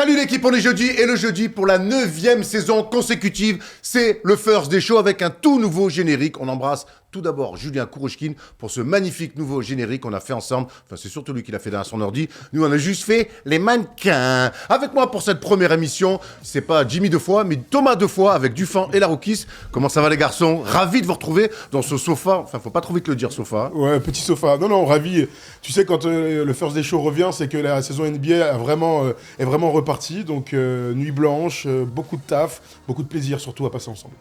Salut l'équipe, on est jeudi et le jeudi pour la 9e saison consécutive, c'est le First Day Show avec un tout nouveau générique. On embrasse tout d'abord Julien Kourouchkine pour ce magnifique nouveau générique qu'on a fait ensemble. Enfin, c'est surtout lui qui l'a fait derrière son ordi. Nous, on a juste fait les mannequins. Avec moi pour cette première émission, c'est pas Jimmy Defoy, mais Thomas Defoy avec Dufan et la Rockies. Comment ça va les garçons? Ravi de vous retrouver dans ce sofa. Enfin, faut pas trop vite le dire, sofa. Ouais, petit sofa. Non, ravi. Tu sais, quand le First Day Show revient, c'est que la saison NBA est vraiment repartie. Donc, nuit blanche, beaucoup de taf, beaucoup de plaisir surtout à passer ensemble.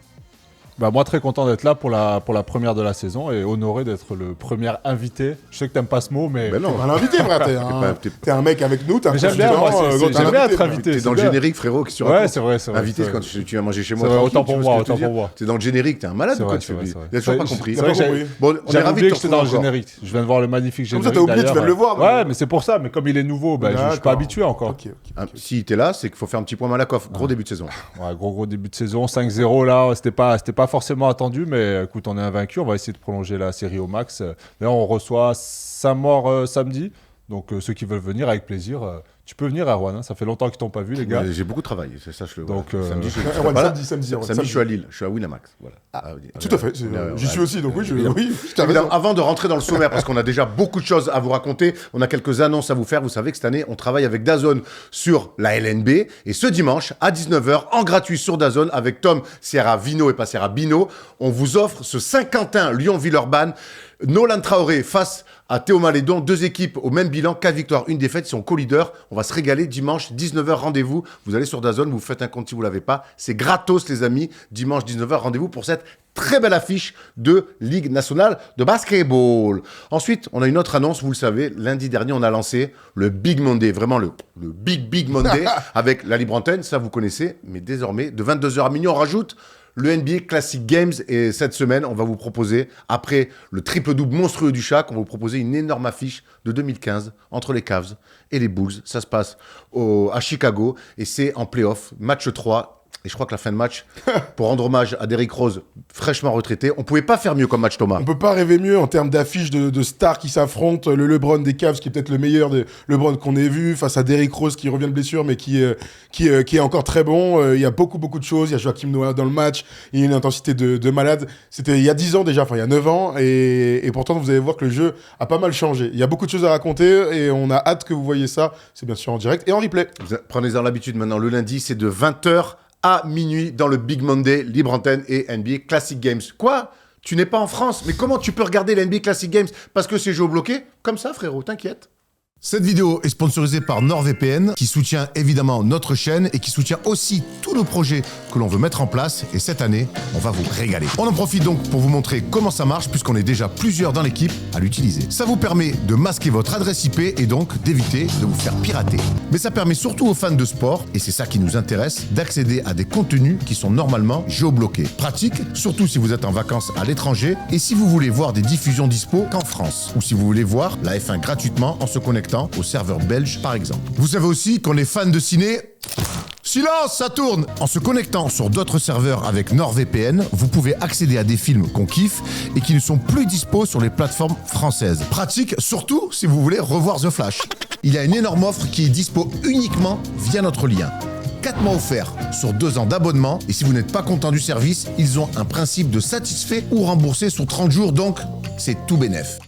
Bah moi très content d'être là pour la première de la saison et honoré d'être le premier invité. Je sais que t'aimes pas ce mot mais... non, on va l'inviter frère, t'es un mec avec nous, t'es un j'aime bien, j'aime bien être invité. T'es dans le générique frérot qui Ouais c'est vrai. Invité quand tu viens manger chez moi. Autant pour moi. T'es dans le générique, t'es un malade ou quoi tu fais? Il a toujours pas compris. Bon, on est ravis que j'étais dans le générique. Je viens de voir le magnifique générique. Comme ça t'as oublié, tu viens de le voir. Ouais mais c'est pour ça, mais comme il est nouveau, je suis pas habitué encore. Si t'es là, c'est qu'il faut faire un petit point Malakoff. Gros début de saison. Ouais, gros début de saison, 5-0 là, c'était pas forcément attendu. Mais écoute, on est invaincu, on va essayer de prolonger la série au max. Là, on reçoit Saint-Maur samedi, donc ceux qui veulent venir, avec plaisir. Tu peux venir, Erwan, hein, ça fait longtemps qu'ils t'ont pas vu, les gars. J'ai beaucoup travaillé, c'est ça, je le vois. Donc, samedi, je suis à Lille, je suis à Winamax. Voilà. Tout à fait, j'y suis aussi, donc oui, avant de rentrer dans le sommaire, parce qu'on a déjà beaucoup de choses à vous raconter, on a quelques annonces à vous faire. Vous savez que cette année, on travaille avec DAZN sur la LNB, et ce dimanche, à 19h, en gratuit sur DAZN, avec Tom Sierra Vino et pas Sierra Bino, on vous offre ce Saint-Quentin Lyon-Villeurbanne, Nolan Traoré face à Théo Malédon, 2 équipes au même bilan, 4 victoires, 1 défaite, ils sont co-leaders. On va se régaler dimanche, 19h, rendez-vous. Vous allez sur DAZN, vous faites un compte si vous ne l'avez pas. C'est gratos les amis, dimanche 19h, rendez-vous pour cette très belle affiche de Ligue nationale de basketball. Ensuite, on a une autre annonce, vous le savez, lundi dernier, on a lancé le Big Monday, vraiment le Big Monday avec la libre antenne, ça vous connaissez, mais désormais, de 22h à minuit, on rajoute le NBA Classic Games. Et cette semaine, on va vous proposer, après le triple-double monstrueux du Shaq, on va vous proposer une énorme affiche de 2015 entre les Cavs et les Bulls. Ça se passe à Chicago et c'est en play-off, match 3. Et je crois que la fin de match, pour rendre hommage à Derrick Rose, fraîchement retraité, on pouvait pas faire mieux comme match, Thomas. On peut pas rêver mieux en termes d'affiches de stars qui s'affrontent. Le LeBron des Cavs, qui est peut-être le meilleur de LeBron qu'on ait vu, face à Derrick Rose qui revient de blessure, mais qui est encore très bon. Il y a beaucoup de choses. Il y a Joakim Noah dans le match. Il y a une intensité de malade. C'était il y a 10 ans déjà, enfin il y a 9 ans. Et pourtant, vous allez voir que le jeu a pas mal changé. Il y a beaucoup de choses à raconter et on a hâte que vous voyez ça. C'est bien sûr en direct et en replay. Prenez-en l'habitude maintenant. Le lundi, c'est de 20h à minuit dans le Big Monday, libre antenne et NBA Classic Games. Quoi? Tu n'es pas en France? Mais comment tu peux regarder la NBA Classic Games? Parce que c'est géobloqué? Comme ça, frérot, t'inquiète. Cette vidéo est sponsorisée par NordVPN, qui soutient évidemment notre chaîne et qui soutient aussi tous nos projets que l'on veut mettre en place. Et cette année, on va vous régaler. On en profite donc pour vous montrer comment ça marche, puisqu'on est déjà plusieurs dans l'équipe à l'utiliser. Ça vous permet de masquer votre adresse IP et donc d'éviter de vous faire pirater. Mais ça permet surtout aux fans de sport, et c'est ça qui nous intéresse, d'accéder à des contenus qui sont normalement géobloqués. Pratique, surtout si vous êtes en vacances à l'étranger et si vous voulez voir des diffusions dispo qu'en France. Ou si vous voulez voir la F1 gratuitement en se connectant au serveur belge par exemple. Vous savez aussi qu'on est fan de ciné. Silence, ça tourne! En se connectant sur d'autres serveurs avec NordVPN, vous pouvez accéder à des films qu'on kiffe et qui ne sont plus dispo sur les plateformes françaises. Pratique, surtout si vous voulez revoir The Flash. Il y a une énorme offre qui est dispo uniquement via notre lien. 4 mois offerts sur 2 ans d'abonnement. Et si vous n'êtes pas content du service, ils ont un principe de satisfait ou remboursé sur 30 jours. Donc, c'est tout bénef.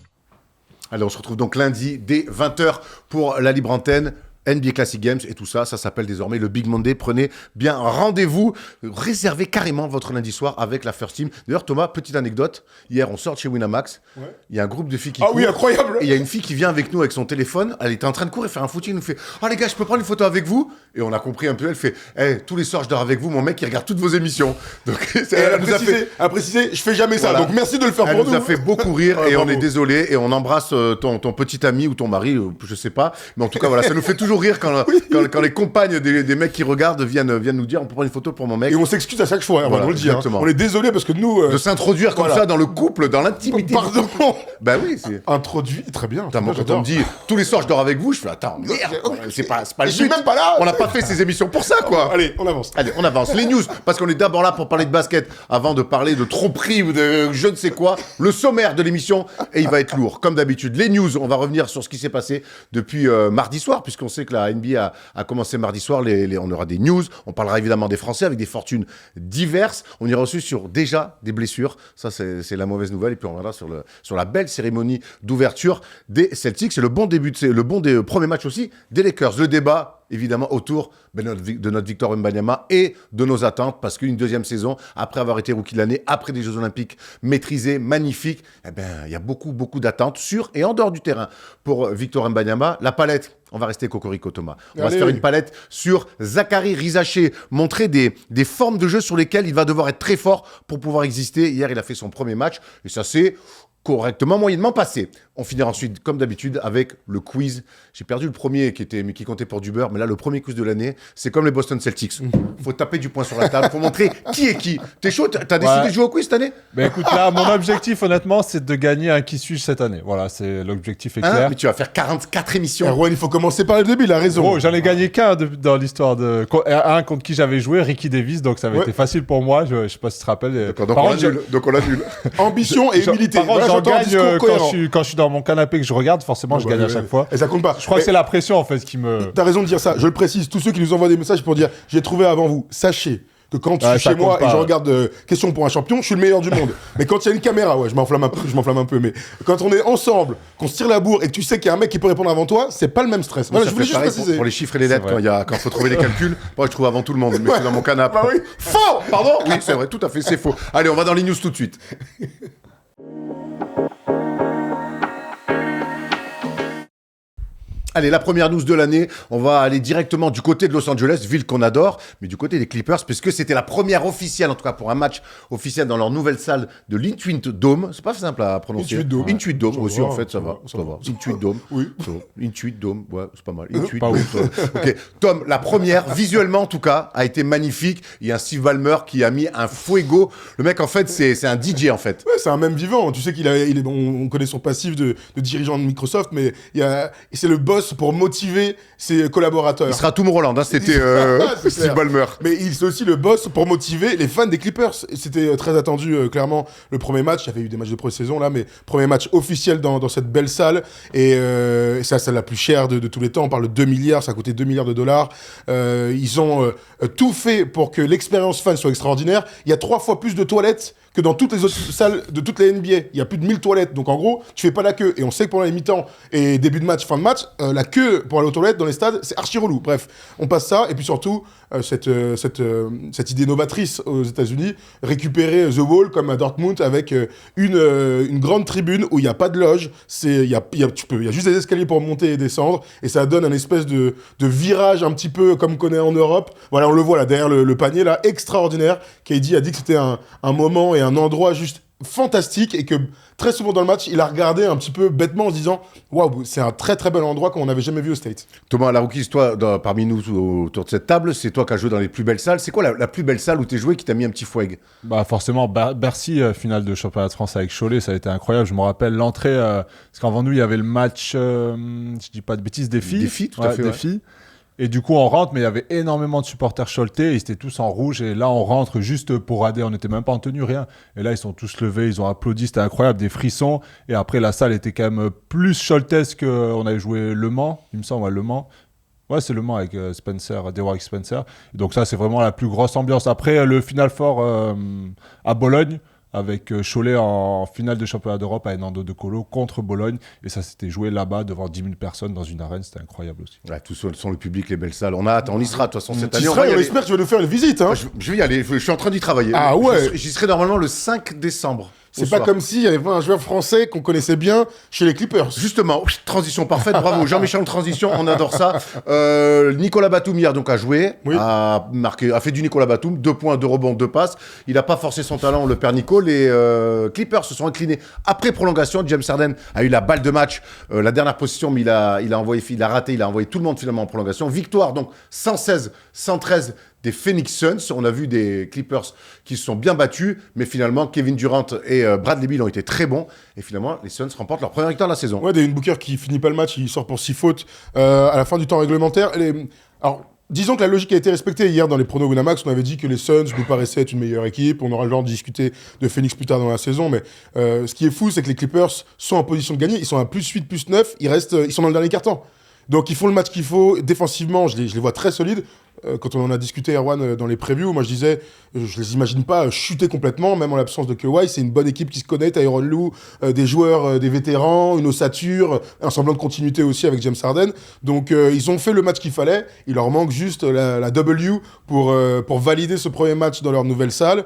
Allez, on se retrouve donc lundi dès 20h pour la libre antenne. NBA Classic Games et tout ça, ça s'appelle désormais le Big Monday. Prenez bien rendez-vous, réservez carrément votre lundi soir avec la First Team. D'ailleurs, Thomas, petite anecdote, hier on sort de chez Winamax, il y a un groupe de filles qui courent. Ah oui, incroyable! Et il y a une fille qui vient avec nous avec son téléphone, elle était en train de courir et faire un footing, elle nous fait « Oh les gars, je peux prendre une photo avec vous ?» Et on a compris un peu, elle fait hey, « Tous les soirs je dors avec vous, mon mec il regarde toutes vos émissions. » Donc elle a précisé, je fais jamais ça, voilà. Donc merci de le faire pour nous. Elle nous a fait beaucoup rire et on est désolé et on embrasse ton petit ami ou ton mari, je sais pas, mais en tout cas voilà, ça nous fait toujours rire quand les compagnes des mecs qui regardent viennent nous dire on peut prendre une photo pour mon mec. Et on s'excuse à chaque fois, hein, voilà, on le dit. Hein. On est désolé parce que nous... de s'introduire comme ça dans le couple, dans l'intimité. Pardon. Bah oui, c'est... Introduit, très bien. Quand on me dit tous les soirs je dors avec vous, je fais attends, merde, c'est pas le but. Je suis même pas là. On n'a pas fait ces émissions pour ça, quoi. Allez, on avance. Allez, on avance. Les news, parce qu'on est d'abord là pour parler de basket, avant de parler de tromperie ou de je ne sais quoi. Le sommaire de l'émission, et il va être lourd. Comme d'habitude, les news, on va revenir sur ce qui s'est passé depuis mardi soir, puisqu'on sait sait que la NBA a commencé mardi soir. On aura des news. On parlera évidemment des Français avec des fortunes diverses. On ira aussi sur déjà des blessures. Ça, c'est la mauvaise nouvelle. Et puis on reviendra sur la belle cérémonie d'ouverture des Celtics. C'est le bon début, c'est le bon des premiers matchs aussi des Lakers. Le débat, évidemment, autour de notre Victor Wembanyama et de nos attentes, parce qu'une deuxième saison, après avoir été rookie de l'année, après des Jeux Olympiques maîtrisés, magnifiques, eh ben, il y a beaucoup, beaucoup d'attentes sur et en dehors du terrain pour Victor Wembanyama. La palette, on va rester cocorico, Thomas. On va se faire une palette sur Zachary Rizaché, montrer des formes de jeu sur lesquelles il va devoir être très fort pour pouvoir exister. Hier, il a fait son premier match, et ça c'est correctement, moyennement passé. On finira ensuite, comme d'habitude, avec le quiz. J'ai perdu le premier qui comptait pour du beurre, mais là, le premier quiz de l'année, c'est comme les Boston Celtics. Faut taper du poing sur la table, faut montrer qui est qui. T'es chaud? T'as décidé de jouer au quiz cette année? Ben écoute, là, mon objectif, honnêtement, c'est de gagner un qui suis-je cette année. Voilà, c'est l'objectif est clair. Mais tu vas faire 44 émissions. Erwan, il faut commencer par le début, il a raison. Oh, j'en ai gagné qu'un dans l'histoire de un contre qui j'avais joué, Ricky Davis, donc ça avait été facile pour moi. Je sais pas si tu te rappelles. Donc on l'annule. Ambition et humilité. Par contre, Voilà, j'en j'entends un gagne discours cohérent. quand je suis dans mon canapé et que je regarde, forcément, je gagne à chaque fois. Et ça compte pas. Je crois que c'est la pression en fait qui me. T'as raison de dire ça. Je le précise. Tous ceux qui nous envoient des messages pour dire j'ai trouvé avant vous, sachez que quand je suis chez moi et je regarde Question pour un champion, je suis le meilleur du monde. Mais quand il y a une caméra, je m'enflamme un peu. Mais quand on est ensemble, qu'on se tire la bourre et que tu sais qu'il y a un mec qui peut répondre avant toi, c'est pas le même stress. Voilà, je voulais juste préciser. Pour les chiffres et les lettres, quand faut trouver les calculs, moi je trouve avant tout le monde. Mais je suis dans mon canapé. Bah oui. Faux. Pardon. Oui, c'est vrai. Tout à fait. C'est faux. Allez, on va dans les news tout de suite. Allez, la première news de l'année, on va aller directement du côté de Los Angeles, ville qu'on adore, mais du côté des Clippers, puisque c'était la première officielle, en tout cas pour un match officiel dans leur nouvelle salle de l'Intuit Dome. C'est pas simple à prononcer. Intuit Dome aussi, en fait, ça va. Intuit Dome. Oui. Intuit Dome, ouais, c'est pas mal. Intuit Dome. Ok. Tom, la première, visuellement en tout cas, a été magnifique. Il y a un Steve Ballmer qui a mis un fuego. Le mec, en fait, c'est un DJ, en fait. Ouais, c'est un même vivant. Tu sais on connaît son passif de dirigeant de Microsoft, mais c'est le boss pour motiver ses collaborateurs. Il sera Tom Holland, hein, c'était Steve Ballmer. Mais il est aussi le boss pour motiver les fans des Clippers. C'était très attendu, clairement, le premier match. Il y avait eu des matchs de pré-saison là, mais premier match officiel dans cette belle salle. Et c'est la salle la plus chère de tous les temps. On parle de 2 milliards, ça a coûté 2 milliards de dollars. Ils ont tout fait pour que l'expérience fan soit extraordinaire. Il y a 3 fois plus de toilettes que dans toutes les autres salles de toutes les NBA. Il y a plus de 1000 toilettes. Donc en gros, tu fais pas la queue. Et on sait que pendant les mi-temps et début de match, fin de match, la queue pour aller aux toilettes dans les stades, c'est archi relou. Bref, on passe ça. Et puis surtout, cette idée novatrice aux États-Unis, récupérer The Wall comme à Dortmund avec une grande tribune où il n'y a pas de loge. Il y a juste des escaliers pour monter et descendre. Et ça donne un espèce de virage un petit peu comme qu'on est en Europe. Voilà, on le voit là derrière le panier, là, extraordinaire. KD a dit que c'était un moment et un endroit juste fantastique et que très souvent dans le match, il a regardé un petit peu bêtement en se disant « Waouh, c'est un très très bel endroit qu'on n'avait jamais vu au States. » Thomas, la rookie, toi, parmi nous autour de cette table, c'est toi qui as joué dans les plus belles salles. C'est quoi la plus belle salle où tu as joué qui t'a mis un petit foueg? Bah forcément, Bercy, finale de championnat de France avec Cholet, ça a été incroyable. Je me rappelle l'entrée, parce qu'avant nous, il y avait le match, je dis pas de bêtises, des filles. Des filles, tout à fait. Des filles. Et du coup, on rentre, mais il y avait énormément de supporters choletais, ils étaient tous en rouge, et là, on rentre juste pour rader, on n'était même pas en tenue, rien. Et là, ils sont tous levés, ils ont applaudi, c'était incroyable, des frissons. Et après, la salle était quand même plus choletesque qu'on avait joué Le Mans, il me semble, Le Mans. Ouais, c'est Le Mans avec Warwick Spencer. Et donc ça, c'est vraiment la plus grosse ambiance. Après, le Final Four à Bologne, avec Cholet en finale de championnat d'Europe à Hernando de Colo contre Bologne. Et ça s'était joué là-bas devant 10 000 personnes dans une arène. C'était incroyable aussi. Ouais, tout seul, sont le public, les belles salles. On a hâte, on y sera de toute façon cette année. On espère que tu vas nous faire une visite. Hein. Je vais y aller, je suis en train d'y travailler. Ah ouais. J'y serai normalement le 5 décembre. C'est pas comme s'il y avait un joueur français qu'on connaissait bien chez les Clippers. Justement, transition parfaite, bravo. Jean-Michel transition, on adore ça. Nicolas Batum hier donc a joué, a fait du Nicolas Batum, 2 points, 2 rebonds, 2 passes. Il n'a pas forcé son talent, le père Nico. Les Clippers se sont inclinés après prolongation. James Harden a eu la balle de match, la dernière position, mais il a raté, il a envoyé tout le monde finalement en prolongation. Victoire donc 116-113 des Phoenix Suns. On a vu des Clippers qui se sont bien battus, mais finalement, Kevin Durant et Bradley Beal ont été très bons. Et finalement, les Suns remportent leur première victoire de la saison. Ouais, Devin Booker qui finit pas le match, il sort pour 6 fautes à la fin du temps réglementaire. Alors, disons que la logique a été respectée hier dans les pronos Winamax. On avait dit que les Suns nous paraissaient être une meilleure équipe. On aura le genre de discuter de Phoenix plus tard dans la saison. Mais ce qui est fou, c'est que les Clippers sont en position de gagner. Ils sont à +8, +9. Ils sont dans le dernier quart-temps. Donc ils font le match qu'il faut. Défensivement, je les vois très solides. Quand on en a discuté, Erwan, dans les previews, moi je disais, je les imagine pas chuter complètement, même en l'absence de Kawhi. C'est une bonne équipe qui se connaît, Tyronn Lue, des joueurs, des vétérans, une ossature, un semblant de continuité aussi avec James Harden. Donc ils ont fait le match qu'il fallait. Il leur manque juste la W pour valider ce premier match dans leur nouvelle salle.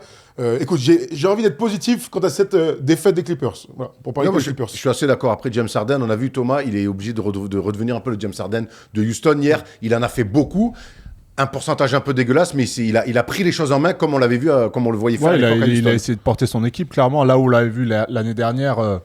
Écoute, j'ai envie d'être positif quant à cette défaite des Clippers. Voilà, pour parler des Clippers. Je suis assez d'accord. Après James Harden, on a vu Thomas, il est obligé de redevenir un peu le James Harden de Houston hier. Il en a fait beaucoup. Un pourcentage un peu dégueulasse, mais il a pris les choses en main comme on l'avait vu, comme on le voyait faire à l'époque à Houston. Il a essayé de porter son équipe, clairement. Là où on l'avait vu l'année dernière,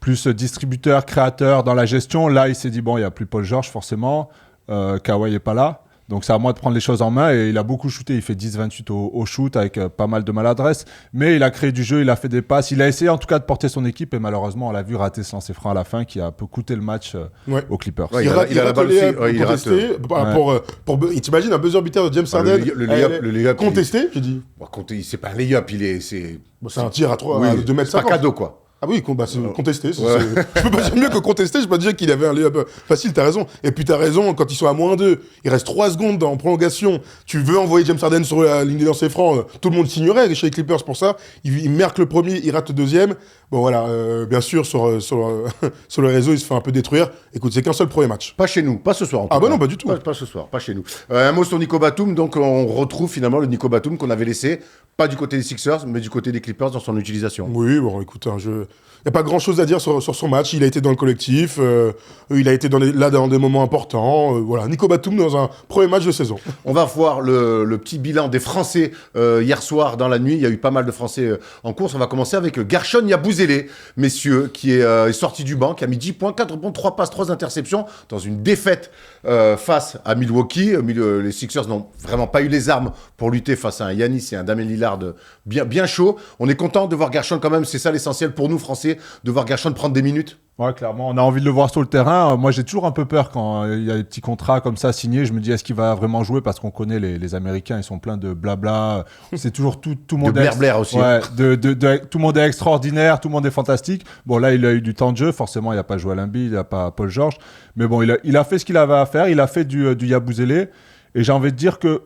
plus distributeur, créateur dans la gestion, là il s'est dit, bon, il n'y a plus Paul George forcément, Kawhi n'est pas là. Donc c'est à moi de prendre les choses en main et il a beaucoup shooté, il fait 10-28 au shoot avec pas mal de maladresse, mais il a créé du jeu, il a fait des passes, il a essayé en tout cas de porter son équipe et malheureusement on l'a vu rater ce lancer franc à la fin qui a un peu coûté le match aux Clippers. Ouais, il a la balle aussi, il rate. T'imagines un buzzer beater de James Harden, le layup contesté, j'ai dit. C'est pas un layup, c'est un tir à 2 mètres. C'est pas cadeau quoi. Ah oui, c'est contesté. Je peux pas dire mieux que contester, je peux pas dire qu'il avait un layup facile, t'as raison. Et puis t'as raison, quand ils sont à -2, il reste 3 secondes en prolongation, tu veux envoyer James Harden sur la ligne des lancers francs, tout le monde signerait chez les Clippers pour ça. Il marque le premier, il rate le deuxième. Bon voilà, bien sûr, sur le réseau, il se fait un peu détruire. Écoute, c'est qu'un seul premier match. Pas chez nous, pas ce soir. Ah bah non, pas du tout. Pas ce soir, pas chez nous. Un mot sur Nico Batum, donc on retrouve finalement le Nico Batum qu'on avait laissé, pas du côté des Sixers, mais du côté des Clippers dans son utilisation. Oui, bon, écoute, il n'y a pas grand-chose à dire sur son match. Il a été dans le collectif, il a été là dans des moments importants. Voilà, Nico Batum dans un premier match de saison. On va voir le petit bilan des Français hier soir dans la nuit. Il y a eu pas mal de Français en course. On va commencer avec Gershon Yabusele, messieurs, qui est sorti du banc, qui a mis 10 points, 4 rebonds, 3 passes, 3 interceptions dans une défaite face à Milwaukee. Les Sixers n'ont vraiment pas eu les armes pour lutter face à un Giannis et un Damian Lillard bien chaud. On est content de voir Gershon quand même. C'est ça l'essentiel pour nous, Français, de voir Gershon prendre des minutes. Ouais, clairement, on a envie de le voir sur le terrain. Moi, j'ai toujours un peu peur quand il y a des petits contrats comme ça signés. Je me dis, est-ce qu'il va vraiment jouer? Parce qu'on connaît les Américains, ils sont pleins de blabla. C'est toujours tout le monde. De blair aussi. Ouais, tout le monde est extraordinaire, tout le monde est fantastique. Bon, là, il a eu du temps de jeu. Forcément, il n'y a pas Joel Embiid, il n'y a pas Paul George. Mais bon, il a fait ce qu'il avait à faire. Il a fait du Yabusele. Et j'ai envie de dire que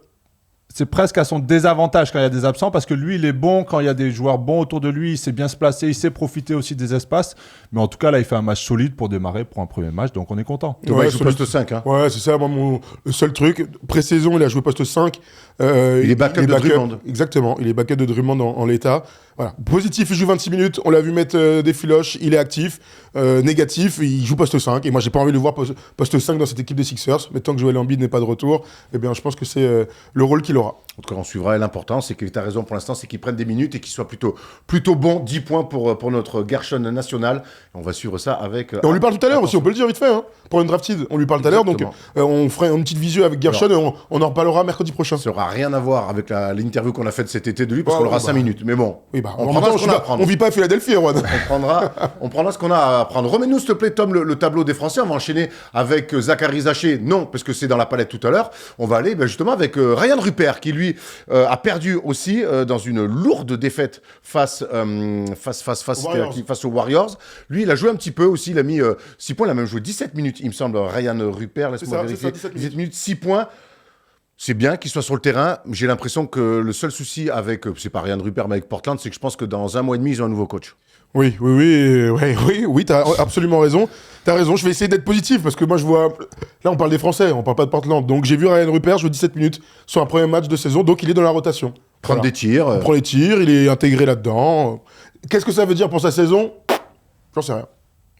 c'est presque à son désavantage quand il y a des absents parce que lui, il est bon quand il y a des joueurs bons autour de lui. Il sait bien se placer, il sait profiter aussi des espaces. Mais en tout cas, là, il fait un match solide pour démarrer pour un premier match. Donc, on est content. Ouais, il joue poste 5. Hein. Ouais, c'est ça. Moi, le seul truc. Pré-saison, il a joué poste 5. Il est backup de Drummond. Exactement. Il est backup de Drummond en l'état. Voilà. Positif, il joue 26 minutes. On l'a vu mettre des filoches. Il est actif. Négatif, il joue poste 5. Et moi, j'ai pas envie de le voir poste 5 dans cette équipe des Sixers. Mais tant que Joel Embiid n'est pas de retour, eh bien, je pense que c'est le rôle qu'il aura. En tout cas, on suivra. Et l'important, c'est qu'il ait raison pour l'instant, c'est qu'il prenne des minutes et qu'il soit plutôt bon. 10 points pour notre Gershon national. On va suivre ça avec. On lui parle tout à l'heure aussi, on peut le dire vite fait. Hein, pour une drafted, on lui parle tout à l'heure. Donc, on fera une petite visio avec Gershon et on en reparlera mercredi prochain. Ça n'aura rien à voir avec l'interview qu'on a faite cet été de lui, parce qu'on aura 5 minutes. Mais bon, oui, on prendra ce qu'on a à prendre. On vit pas à Philadelphie, Erwan. on prendra ce qu'on a à prendre. Remets-nous, s'il te plaît, Tom, le tableau des Français. On va enchaîner avec Zachary Zaché. Non, parce que c'est dans la palette tout à l'heure. On va aller justement avec Ryan Rupert, qui lui a perdu aussi dans une lourde défaite face aux Warriors. Lui, il a joué un petit peu aussi. Il a mis 6 points. Il a même joué 17 minutes, il me semble, Ryan Rupert. Laisse-moi vérifier. 17 minutes, 6 points. C'est bien qu'il soit sur le terrain. J'ai l'impression que le seul souci avec, c'est pas Ryan Rupert, mais avec Portland, c'est que je pense que dans 1 mois et demi, ils ont un nouveau coach. Oui, t'as absolument raison. T'as raison, je vais essayer d'être positif parce que moi je vois. Là, on parle des Français, on parle pas de Portland. Donc j'ai vu Ryan Rupert jouer 17 minutes sur un premier match de saison, donc il est dans la rotation. Prendre des tirs. Il prend les tirs, il est intégré là-dedans. Qu'est-ce que ça veut dire pour sa saison? J'en sais rien.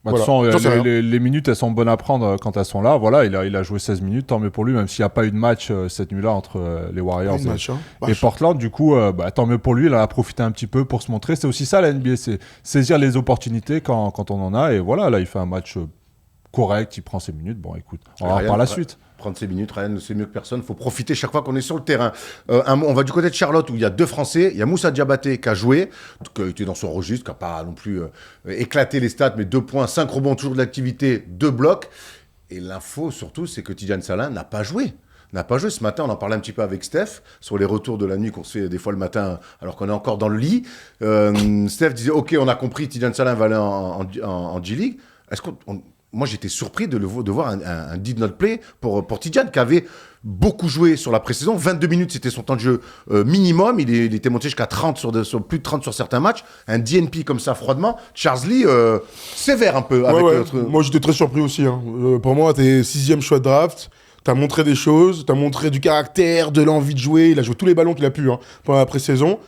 De toute façon, les minutes, elles sont bonnes à prendre quand elles sont là. Voilà, il a joué 16 minutes, tant mieux pour lui, même s'il n'y a pas eu de match cette nuit-là entre les Warriors et Portland. Du coup, tant mieux pour lui, il en a profité un petit peu pour se montrer. C'est aussi ça la NBA, c'est saisir les opportunités quand on en a. Et voilà, là, il fait un match correct, il prend ses minutes. Bon, écoute, on va voir par la suite. Prendre ses minutes, Ryan, c'est mieux que personne. Il faut profiter chaque fois qu'on est sur le terrain. On va du côté de Charlotte où il y a 2 Français. Il y a Moussa Diabaté qui a joué, qui était dans son registre, qui n'a pas non plus éclaté les stats, mais 2 points, 5 rebonds, toujours de l'activité, 2 blocs. Et l'info surtout, c'est que Tidjane Salin n'a pas joué. Ce matin, on en parlait un petit peu avec Steph sur les retours de la nuit qu'on se fait des fois le matin alors qu'on est encore dans le lit. Steph disait, OK, on a compris, Tidjane Salin va aller en G-League. Est-ce qu'on... moi, j'étais surpris de voir un did not play pour Tidjane, qui avait beaucoup joué sur la pré-saison. 22 minutes, c'était son temps de jeu minimum. Il était monté jusqu'à 30 sur plus de 30 sur certains matchs. Un DNP comme ça, froidement. Charles Lee, sévère un peu. Avec notre... Moi, j'étais très surpris aussi. Hein. Pour moi, t'es 6e choix de draft. T'as montré des choses. T'as montré du caractère, de l'envie de jouer. Il a joué tous les ballons qu'il a pu pendant la pré-saison.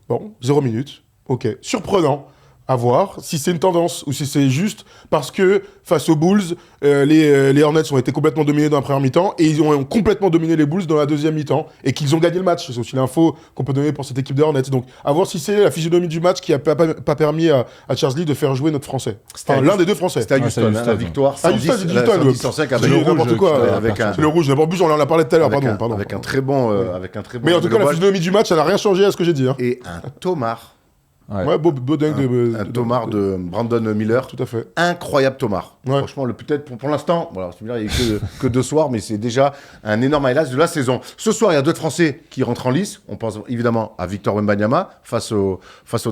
Bon, 0 minutes. Ok. Surprenant. À voir si c'est une tendance ou si c'est juste parce que face aux Bulls, les Hornets ont été complètement dominés dans la première mi-temps et ils ont complètement dominé les Bulls dans la deuxième mi-temps et qu'ils ont gagné le match. C'est aussi l'info qu'on peut donner pour cette équipe des Hornets. Donc, à voir si c'est la physionomie du match qui n'a pas permis à Charles Lee de faire jouer notre Français. Enfin, l'un des deux Français. C'était à Houston, la victoire. À Houston, avec n'importe quoi. C'est le rouge, n'importe plus, on en a parlé tout à l'heure, pardon. Avec un très bon. Mais en tout cas, la physionomie du match, elle n'a rien changé à ce que j'ai dit. Et un Tomar. Ouais, beau dunk un Tomar de Brandon Miller. Tout à fait. Incroyable Tomar. Ouais. Franchement, peut-être pour l'instant, voilà, il n'y a eu que 2 soirs, mais c'est déjà un énorme highlight de la saison. Ce soir, il y a 2 Français qui rentrent en lice. On pense évidemment à Victor Wembanyama face aux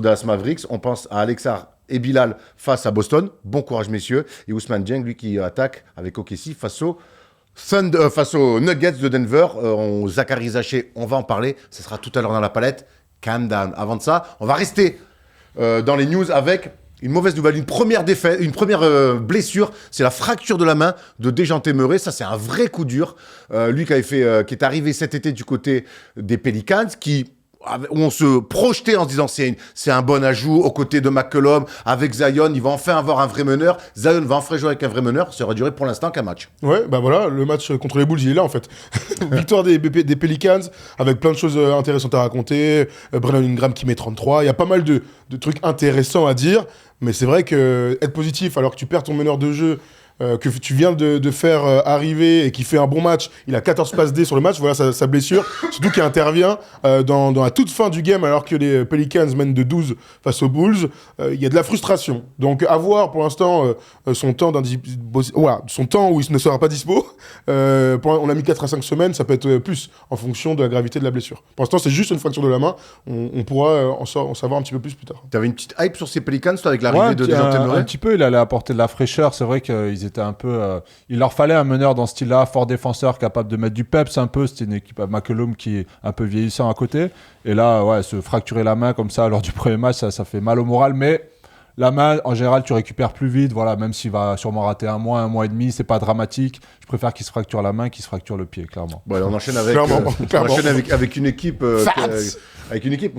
Dallas Mavericks. On pense à Alexar et Bilal face à Boston. Bon courage, messieurs. Et Ousmane Dieng, lui, qui attaque avec OKC face aux Nuggets de Denver. Zachary Zaché, on va en parler. Ce sera tout à l'heure dans la palette. Calm down. Avant de ça, on va rester dans les news avec une mauvaise nouvelle, une première blessure, c'est la fracture de la main de Dejounte Murray. Ça, c'est un vrai coup dur. Lui qui est arrivé cet été du côté des Pelicans, où on se projetait en se disant c'est un bon ajout aux côtés de McCollum, avec Zion, il va enfin avoir un vrai meneur. Zion va enfin jouer avec un vrai meneur. Ça aura duré pour l'instant qu'un match. Ouais, bah voilà, le match contre les Bulls, il est là en fait. Victoire des Pelicans, avec plein de choses intéressantes à raconter. Brandon Ingram qui met 33. Il y a pas mal de trucs intéressants à dire, mais c'est vrai que être positif alors que tu perds ton meneur de jeu, que tu viens de faire arriver et qui fait un bon match, il a 14 passes D sur le match, voilà sa blessure, surtout qu'il intervient dans la toute fin du game alors que les Pelicans mènent de 12 face aux Bulls. Il y a de la frustration, donc à voir pour l'instant son temps où il ne sera pas dispo. On a mis 4 à 5 semaines, ça peut être plus en fonction de la gravité de la blessure. Pour l'instant c'est juste une fracture de la main, on pourra en savoir un petit peu plus tard. Tu avais une petite hype sur ces Pelicans toi, avec l'arrivée de Dejounte Murray? Un petit peu, il allait apporter de la fraîcheur, c'est vrai qu'ils étaient un peu... il leur fallait un meneur dans ce style-là, fort défenseur, capable de mettre du peps un peu. C'était une équipe à McCollum qui est un peu vieillissant à côté. Et là, ouais, se fracturer la main comme ça lors du premier match, ça fait mal au moral. Mais la main, en général, tu récupères plus vite. Voilà, même s'il va sûrement rater un mois et demi, c'est pas dramatique. Je préfère qu'il se fracture la main qu'il se fracture le pied, clairement. Bon, on enchaîne avec, avec une équipe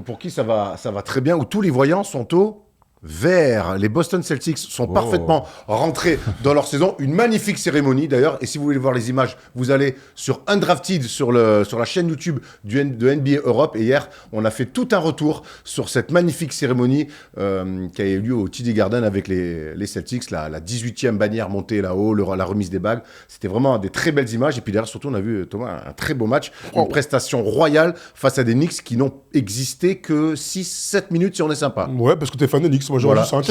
pour qui ça va très bien, où tous les voyants sont au vert. Les Boston Celtics sont parfaitement rentrés dans leur saison. Une magnifique cérémonie d'ailleurs. Et si vous voulez voir les images, vous allez sur Undrafted sur la chaîne YouTube de NBA Europe. Et hier, on a fait tout un retour sur cette magnifique cérémonie qui a eu lieu au TD Garden avec les Celtics. La 18e bannière montée là-haut, la remise des bagues. C'était vraiment des très belles images. Et puis derrière, surtout, on a vu, Thomas, un très beau match. Une prestation royale face à des Knicks qui n'ont existé que 6-7 minutes si on est sympa. Ouais, parce que t'es fan des Knicks. Moi, j'aurais dit 5.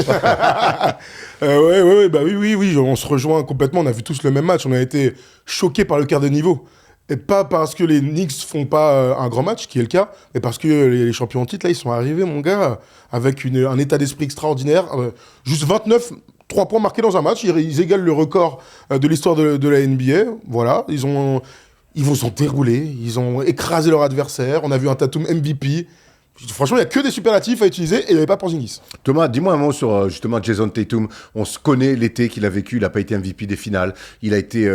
Oui, on se rejoint complètement. On a vu tous le même match. On a été choqués par le quart de niveau. Et pas parce que les Knicks font pas un grand match, qui est le cas, mais parce que les champions en titre, là, ils sont arrivés, mon gars, avec un état d'esprit extraordinaire. Juste 3 points marqués dans un match. Ils égalent le record de l'histoire de la NBA. Voilà, ils vous ont déroulé. Ils ont écrasé leur adversaire. On a vu un Tatum MVP. Franchement, il n'y a que des superlatifs à utiliser et il n'y avait pas Porzingis. Thomas, dis-moi un mot sur justement Jason Tatum. On se connaît l'été qu'il a vécu, il n'a pas été MVP des finales. Il a été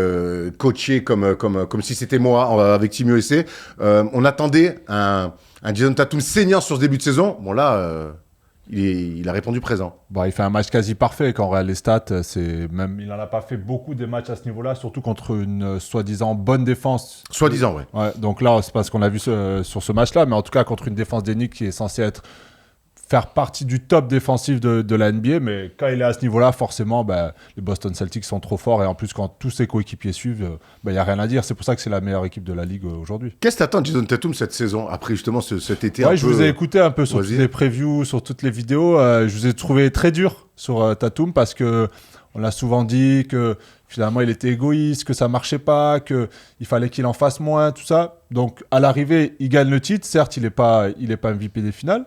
coaché comme si c'était moi avec Team USA. On attendait un Jason Tatum saignant sur ce début de saison. Bon là, il a répondu présent. Bon, il fait un match quasi parfait. Quand on regarde les stats, il n'en a pas fait beaucoup des matchs à ce niveau-là, surtout contre une soi-disant bonne défense. Soi-disant, ouais. Donc là, c'est pas ce qu'on a vu sur ce match-là, mais en tout cas contre une défense des Knicks qui est censée faire partie du top défensif de la NBA, mais quand il est à ce niveau-là, forcément, les Boston Celtics sont trop forts, et en plus, quand tous ses coéquipiers suivent, il n'y a rien à dire. C'est pour ça que c'est la meilleure équipe de la Ligue aujourd'hui. Qu'est-ce que t'attends de Jason Tatum cette saison, après justement cet été je vous ai écouté un peu sur toutes les previews, sur toutes les vidéos. Je vous ai trouvé très dur sur Tatum, parce que on a souvent dit que finalement il était égoïste, que ça marchait pas, qu'il fallait qu'il en fasse moins, tout ça. Donc à l'arrivée, il gagne le titre. Certes, il est pas MVP des finales,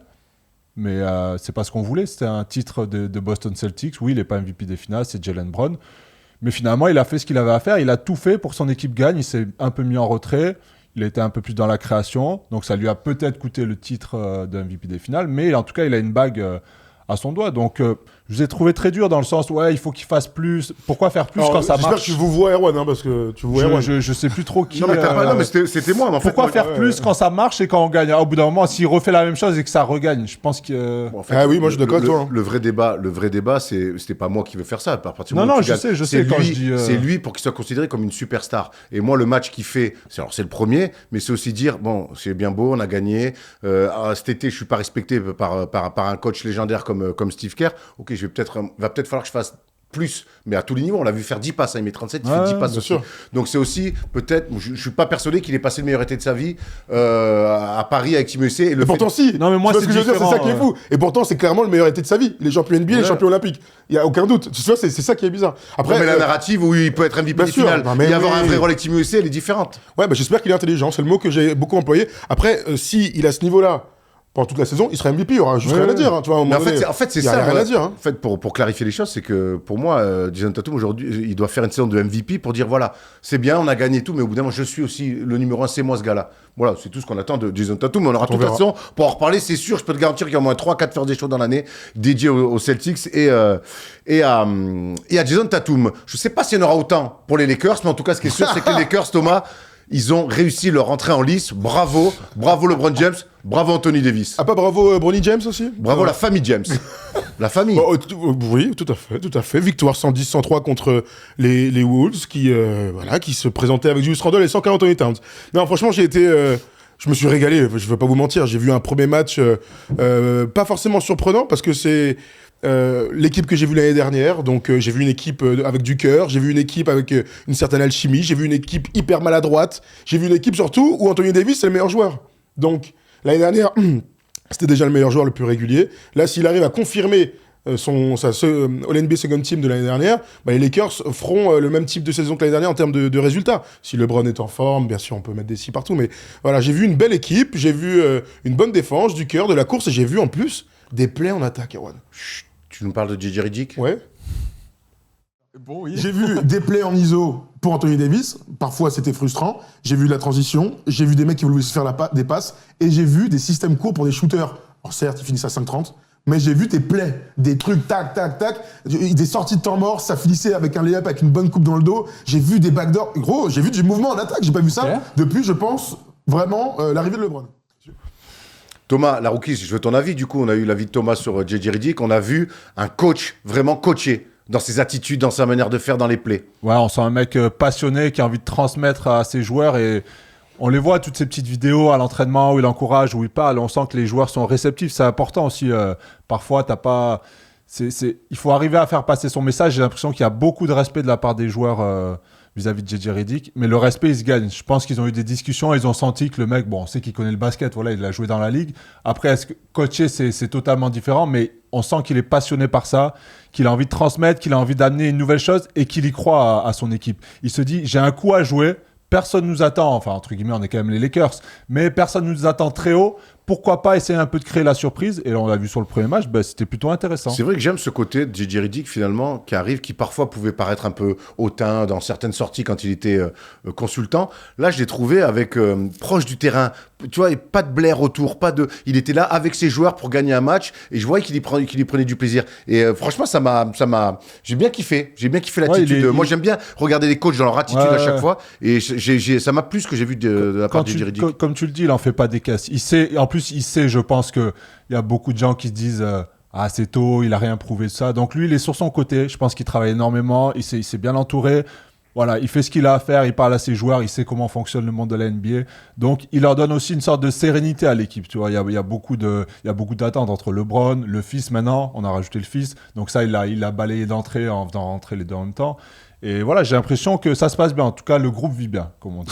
mais c'est pas ce qu'on voulait. C'était un titre de Boston Celtics. Oui, il n'est pas MVP des finales, c'est Jaylen Brown. Mais finalement, il a fait ce qu'il avait à faire. Il a tout fait pour que son équipe gagne. Il s'est un peu mis en retrait. Il a été un peu plus dans la création. Donc, ça lui a peut-être coûté le titre de MVP des finales. Mais en tout cas, il a une bague à son doigt. Donc, je vous ai trouvé très dur dans le sens où il faut qu'il fasse plus. Pourquoi faire plus quand ça marche? J'espère que tu vous vois Erwan, parce que tu vois Erwan. Je sais plus trop qui. Non, mais c'était moi. Mais en pourquoi fait, faire plus quand ça marche et quand on gagne? Au bout d'un moment, s'il refait la même chose et que ça regagne, je pense que. En fait, oui, moi je suis d'accord avec toi. Le vrai débat, c'était pas moi qui veux faire ça. À partir du Non, moment où non, tu gagnes, je sais quand je dis. C'est lui pour qu'il soit considéré comme une superstar. Et moi, le match qu'il fait, c'est le premier, mais c'est aussi dire bon, c'est bien beau, on a gagné. Cet été, je suis pas respecté par un coach légendaire comme Steve Kerr. Ok, va peut-être falloir que je fasse plus, mais à tous les niveaux. On l'a vu faire 10 passes, il met 37, il fait 10 passes aussi. Sûr. Donc c'est aussi, peut-être, je suis pas persuadé qu'il ait passé le meilleur été de sa vie à Paris avec Team USA. Et pourtant, si. Non, mais moi, tu vois ce que je veux dire, c'est ça qui est fou. Et pourtant, c'est clairement le meilleur été de sa vie. Il est champion NBA, il est champion olympique. Il n'y a aucun doute. Tu vois, c'est ça qui est bizarre. Après, mais la narrative où il peut être MVP des finales et avoir un vrai rôle avec Team USA, elle est différente. Ouais, j'espère qu'il est intelligent. C'est le mot que j'ai beaucoup employé. Après, si il a ce niveau-là, pendant toute la saison, il sera MVP, il aura juste rien à dire. Tu vois, en fait, c'est ça. Rien à dire. En fait, pour clarifier les choses, c'est que pour moi, Jason Tatum, aujourd'hui, il doit faire une saison de MVP pour dire voilà, c'est bien, on a gagné tout, mais au bout d'un moment, je suis aussi le numéro 1, c'est moi ce gars-là. Voilà, c'est tout ce qu'on attend de Jason Tatum. Mais on aura toute la saison pour en reparler, c'est sûr. Je peux te garantir qu'il y a au moins 3-4 first day shows dans l'année dédiés aux Celtics et à Jason Tatum. Je sais pas s'il y en aura autant pour les Lakers, mais en tout cas, ce qui est sûr, c'est que les Lakers, Thomas, ils ont réussi leur entrée en lice. Bravo LeBron James, bravo Anthony Davis. Ah, pas bravo Bronny James aussi? Bravo la famille James. La famille. Oui, tout à fait. Victoire 110-103 contre les Wolves qui se présentaient avec Julius Randle et sans Karl Anthony Towns. Non, franchement, je me suis régalé, je vais pas vous mentir. J'ai vu un premier match pas forcément surprenant parce que c'est l'équipe que j'ai vue l'année dernière. Donc j'ai vu une équipe avec du cœur, j'ai vu une équipe avec une certaine alchimie, j'ai vu une équipe hyper maladroite, j'ai vu une équipe surtout où Anthony Davis c'est le meilleur joueur. Donc l'année dernière, c'était déjà le meilleur joueur le plus régulier. Là, s'il arrive à confirmer All-NBA Second Team de l'année dernière, les Lakers feront le même type de saison que l'année dernière en termes de résultats. Si LeBron est en forme, bien sûr, on peut mettre des si partout, mais voilà, j'ai vu une belle équipe, j'ai vu une bonne défense, du cœur, de la course, et j'ai vu en plus des plays en attaque, Erwan. Tu nous parles de JJ Redick? Ouais. Bon, oui. J'ai vu des plays en ISO pour Anthony Davis. Parfois, c'était frustrant. J'ai vu de la transition. J'ai vu des mecs qui voulaient se faire des passes. Et j'ai vu des systèmes courts pour des shooters. Alors certes, ils finissent à 5-30. Mais j'ai vu tes plays. Des trucs tac, tac, tac. Des sorties de temps mort. Ça finissait avec un layup, avec une bonne coupe dans le dos. J'ai vu des backdoors. Gros, j'ai vu du mouvement en attaque. J'ai pas vu ça depuis, je pense, vraiment, l'arrivée de LeBron. Thomas, la rookie, je veux ton avis. Du coup, on a eu l'avis de Thomas sur JJ Redick. On a vu un coach vraiment coaché dans ses attitudes, dans sa manière de faire dans les plays. Ouais, on sent un mec passionné qui a envie de transmettre à ses joueurs et on les voit, toutes ces petites vidéos à l'entraînement où il encourage, où il parle. On sent que les joueurs sont réceptifs. C'est important aussi. Parfois, t'as pas... Il faut arriver à faire passer son message. J'ai l'impression qu'il y a beaucoup de respect de la part des joueurs vis-à-vis de JJ Redick. Mais le respect, il se gagne. Je pense qu'ils ont eu des discussions. Ils ont senti que le mec, bon, on sait qu'il connaît le basket. Voilà, il a joué dans la ligue. Après, est-ce que coacher, c'est totalement différent. Mais on sent qu'il est passionné par ça, qu'il a envie de transmettre, qu'il a envie d'amener une nouvelle chose et qu'il y croit à son équipe. Il se dit, j'ai un coup à jouer. Personne nous attend, enfin entre guillemets on est quand même les Lakers, mais personne nous attend très haut. Pourquoi pas essayer un peu de créer la surprise? Et là on l'a vu sur le premier match, c'était plutôt intéressant. C'est vrai que j'aime ce côté de JJ Redick finalement qui arrive, qui parfois pouvait paraître un peu hautain dans certaines sorties quand il était consultant. Là je l'ai trouvé avec proche du terrain, tu vois, et pas de blaire autour, il était là avec ses joueurs pour gagner un match et je voyais qu'il y prenait du plaisir. Et franchement j'ai bien kiffé l'attitude. Moi j'aime bien regarder les coachs dans leur attitude à chaque fois et ça m'a plu ce que j'ai vu de la part de JJ Redick. Comme tu le dis, il en fait pas des caisses. En plus, il sait, je pense qu'il y a beaucoup de gens qui se disent c'est tôt, il a rien prouvé de ça. Donc lui, il est sur son côté. Je pense qu'il travaille énormément. Il s'est bien entouré. Voilà, il fait ce qu'il a à faire. Il parle à ses joueurs. Il sait comment fonctionne le monde de la NBA. Donc, il leur donne aussi une sorte de sérénité à l'équipe. Tu vois, il y a beaucoup d'attentes entre LeBron, le fils maintenant. On a rajouté le fils. Donc ça, il a balayé d'entrée en faisant rentrer les deux en même temps. Et voilà, j'ai l'impression que ça se passe bien. En tout cas, le groupe vit bien, comme on dit.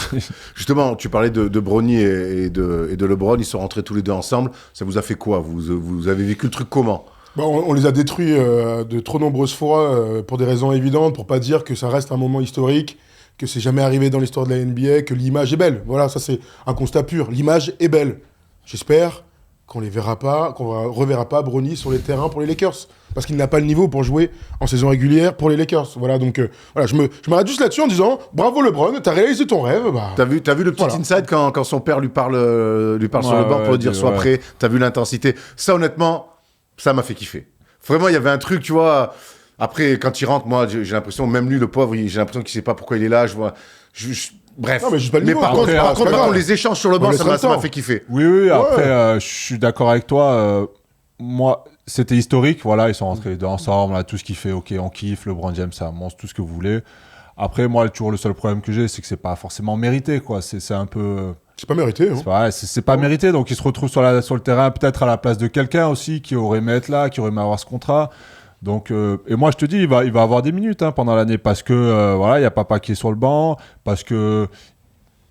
Justement, tu parlais de Bronny et de LeBron. Ils sont rentrés tous les deux ensemble. Ça vous a fait quoi? Vous avez vécu le truc comment? On les a détruits de trop nombreuses fois pour des raisons évidentes, pour pas dire que ça reste un moment historique, que c'est jamais arrivé dans l'histoire de la NBA, que l'image est belle. Voilà, ça c'est un constat pur. L'image est belle. J'espère qu'on reverra pas Bronny sur les terrains pour les Lakers. Parce qu'il n'a pas le niveau pour jouer en saison régulière pour les Lakers. Voilà, donc voilà, je m'arrête juste là-dessus en disant bravo LeBron, t'as réalisé ton rêve. Bah, t'as vu le petit inside quand son père lui parle sur le banc pour lui dire sois prêt. T'as vu l'intensité. Ça, honnêtement, ça m'a fait kiffer. Vraiment, il y avait un truc, tu vois. Après, quand il rentre, moi, j'ai l'impression, même lui, le pauvre, j'ai l'impression qu'il sait pas pourquoi il est là. Bref. Non, mais juste pas le niveau. Par contre, les échanges sur le banc, ça m'a fait kiffer. Oui. Après, je suis d'accord avec toi. Moi, c'était historique. Voilà, ils sont rentrés les deux ensemble. On a tout ce qui fait. Ok, on kiffe. LeBron James, c'est un monstre, tout ce que vous voulez. Après, moi, toujours le seul problème que j'ai, c'est que c'est pas forcément mérité, quoi. C'est un peu. C'est pas mérité. Hein. C'est pas mérité. Donc, il se retrouve sur le terrain, peut-être à la place de quelqu'un aussi qui aurait aimé être là, qui aurait aimé avoir ce contrat. Donc, et moi, je te dis, il va avoir des minutes pendant l'année parce que voilà, il y a papa qui est sur le banc, parce que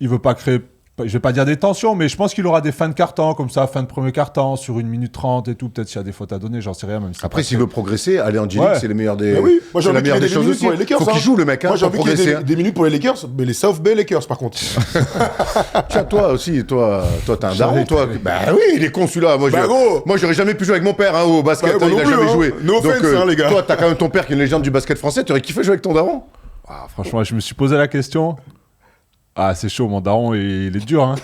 il veut pas créer. Je vais pas dire des tensions, mais je pense qu'il aura des fins de carton, comme ça, fin de premier carton, sur 1 minute 30 et tout. Peut-être s'il y a des fautes à donner, j'en sais rien. Même si après, s'il veut progresser, aller en G-League, c'est le meilleur des. Oui, moi j'ai envie qu'il ait des minutes aussi. pour les Lakers. Faut qu'il joue le mec. Moi j'ai envie qu'il ait des minutes pour les Lakers, mais les South Bay Lakers par contre. Tiens, toi aussi, toi, t'as un daron, toi. Bah oui, il est con celui-là. Moi, j'aurais jamais pu jouer avec mon père au basket. Il a jamais joué. No offense, les gars. Toi, t'as quand même ton père qui est une légende du basket français. T'aurais kiffé jouer avec ton daron? Franchement, je me suis posé la question. Ah, c'est chaud, mon daron, il est dur, hein.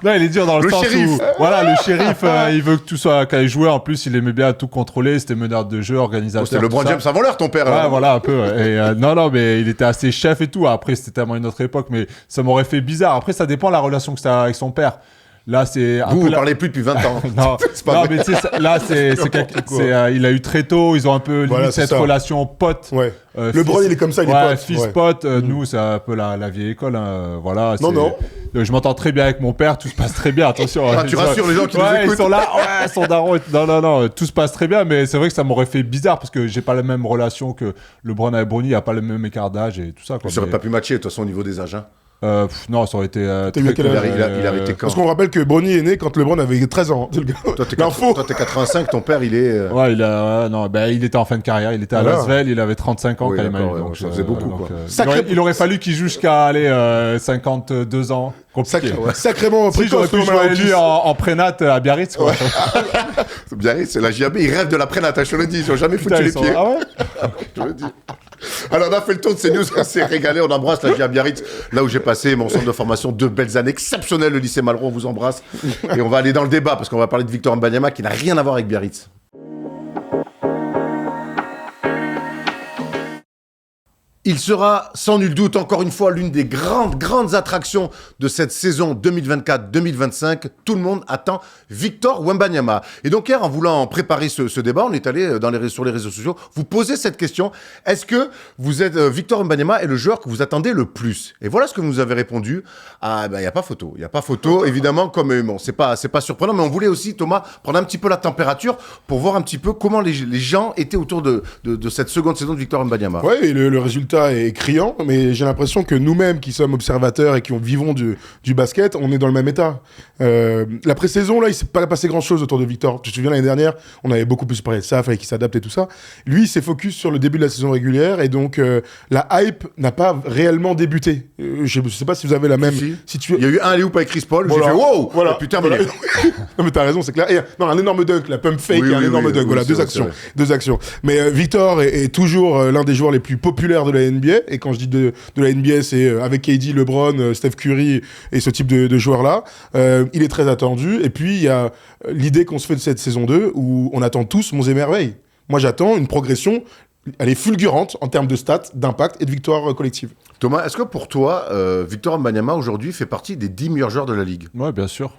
Non, il est dur dans le sens où... Voilà, le shérif, il veut que tout soit... Quand il jouait, en plus, il aimait bien tout contrôler. C'était meneur de jeu, organisateur. C'était LeBron James avant l'heure, ton père. Ouais, voilà, un peu. Et, non, mais il était assez chef et tout. Après, c'était tellement une autre époque, mais ça m'aurait fait bizarre. Après, ça dépend de la relation que tu as avec son père. Là, c'est vous parlez plus depuis 20 ans. Non, mais tu sais, là, il a eu très tôt, ils ont un peu limite cette relation pote. Ouais. LeBron, il est comme ça, il est pote. Fils pote, nous, c'est un peu la vieille école. Voilà, non. Je m'entends très bien avec mon père, tout se passe très bien, attention. Tu rassures les gens qui nous écoutent. Ils sont là, son daron. Non, tout se passe très bien, mais c'est vrai que ça m'aurait fait bizarre parce que j'ai pas la même relation que LeBron avec Bronny, il n'y a pas le même écart d'âge et tout ça. Ça aurait pas pu matcher, de toute façon, au niveau des âges. Non, ça aurait été. Il a arrêté quand? Parce qu'on rappelle que Bronny est né quand LeBron avait 13 ans. Toi, t'es 85, ton père, il est. Ouais, il était en fin de carrière. Il était à Lasvel, il avait 35 ans quand il m'a eu. Donc, ça faisait beaucoup, quoi. Il aurait fallu qu'il joue jusqu'à 52 ans. Sacrément si j'aurais pu jouer lui en prénat à Biarritz. Quoi. Biarritz, c'est la JAB, ils rêvent de la prénat, je te le dis, ils n'ont jamais foutu les pieds. Ah ouais. Je le dis. Alors, on a fait le tour de ces news, on s'est régalé, on embrasse la JAB Biarritz, là où j'ai passé mon centre de formation, 2 belles années exceptionnelles, le lycée Malraux, on vous embrasse. Et on va aller dans le débat, parce qu'on va parler de Victor Wembanyama, qui n'a rien à voir avec Biarritz. Il sera sans nul doute encore une fois l'une des grandes attractions de cette saison 2024-2025. Tout le monde attend Victor Wembanyama. Et donc hier, en voulant préparer ce débat, on est allé sur les réseaux sociaux vous poser cette question. Est-ce que vous êtes Victor Wembanyama est le joueur que vous attendez le plus? Et voilà ce que vous nous avez répondu. Ah ben il y a pas photo. Il y a pas photo évidemment comme bon, c'est pas surprenant, mais on voulait aussi Thomas prendre un petit peu la température pour voir un petit peu comment les gens étaient autour de cette seconde saison de Victor Wembanyama. Ouais, et le résultat est criant, mais j'ai l'impression que nous-mêmes qui sommes observateurs et qui vivons du basket, on est dans le même état. La pré-saison, là, il s'est pas passé grand-chose autour de Victor. Tu te souviens, l'année dernière, on avait beaucoup plus parlé de ça, fallait qu'il s'adapte et tout ça. Lui, il s'est focus sur le début de la saison régulière, et donc la hype n'a pas réellement débuté. Je sais pas si vous avez la même... Si il y a eu un alley-oop avec Chris Paul, voilà. J'ai fait wow, voilà. Et puis terminé. Non mais t'as raison, c'est clair. Et, non, un énorme dunk, la pump fake, et un énorme dunk. Voilà, deux actions. Mais Victor est toujours l'un des joueurs les plus populaires de la NBA. Et quand je dis de la NBA, c'est avec KD, LeBron, Steph Curry et ce type de joueurs-là. Il est très attendu. Et puis, il y a l'idée qu'on se fait de cette saison 2 où on attend tous monts et merveilles. Moi, j'attends une progression. Elle est fulgurante en termes de stats, d'impact et de victoire collective. Thomas, est-ce que pour toi, Victor Wembanyama aujourd'hui fait partie des 10 meilleurs joueurs de la Ligue? Ouais, bien sûr.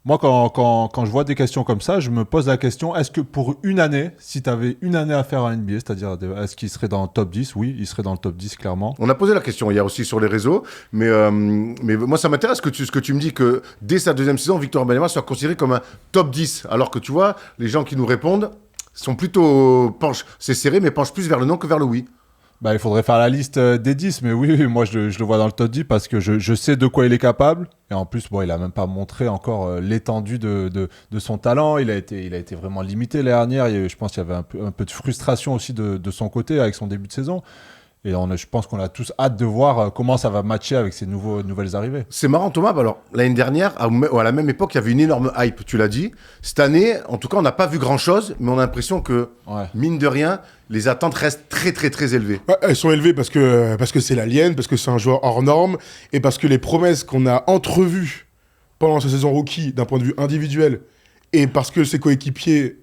Moi, quand je vois des questions comme ça, je me pose la question, est-ce que pour une année, si tu avais une année à faire à NBA, c'est-à-dire est-ce qu'il serait dans le top 10? Oui, il serait dans le top 10, clairement. On a posé la question hier aussi sur les réseaux, mais moi, ça m'intéresse ce que tu me dis, que dès sa deuxième saison, Victor Wembanyama soit considéré comme un top 10, alors que tu vois, les gens qui nous répondent sont plutôt... c'est serré, mais penchent plus vers le non que vers le oui. Il faudrait faire la liste des 10, mais oui, moi je le vois dans le top 10 parce que je sais de quoi il est capable. Et en plus, il a même pas montré encore l'étendue de son talent. Il a été vraiment limité l'année dernière. Je pense qu'il y avait un peu de frustration aussi de son côté avec son début de saison. Et je pense qu'on a tous hâte de voir comment ça va matcher avec ces nouvelles arrivées. C'est marrant, Thomas. Alors, l'année dernière, à la même époque, il y avait une énorme hype, tu l'as dit. Cette année, en tout cas, on n'a pas vu grand-chose, mais on a l'impression que, mine de rien, les attentes restent très, très, très élevées. Ouais, elles sont élevées parce que c'est l'alien, parce que c'est un joueur hors norme, et parce que les promesses qu'on a entrevues pendant sa saison rookie, d'un point de vue individuel, et parce que ses coéquipiers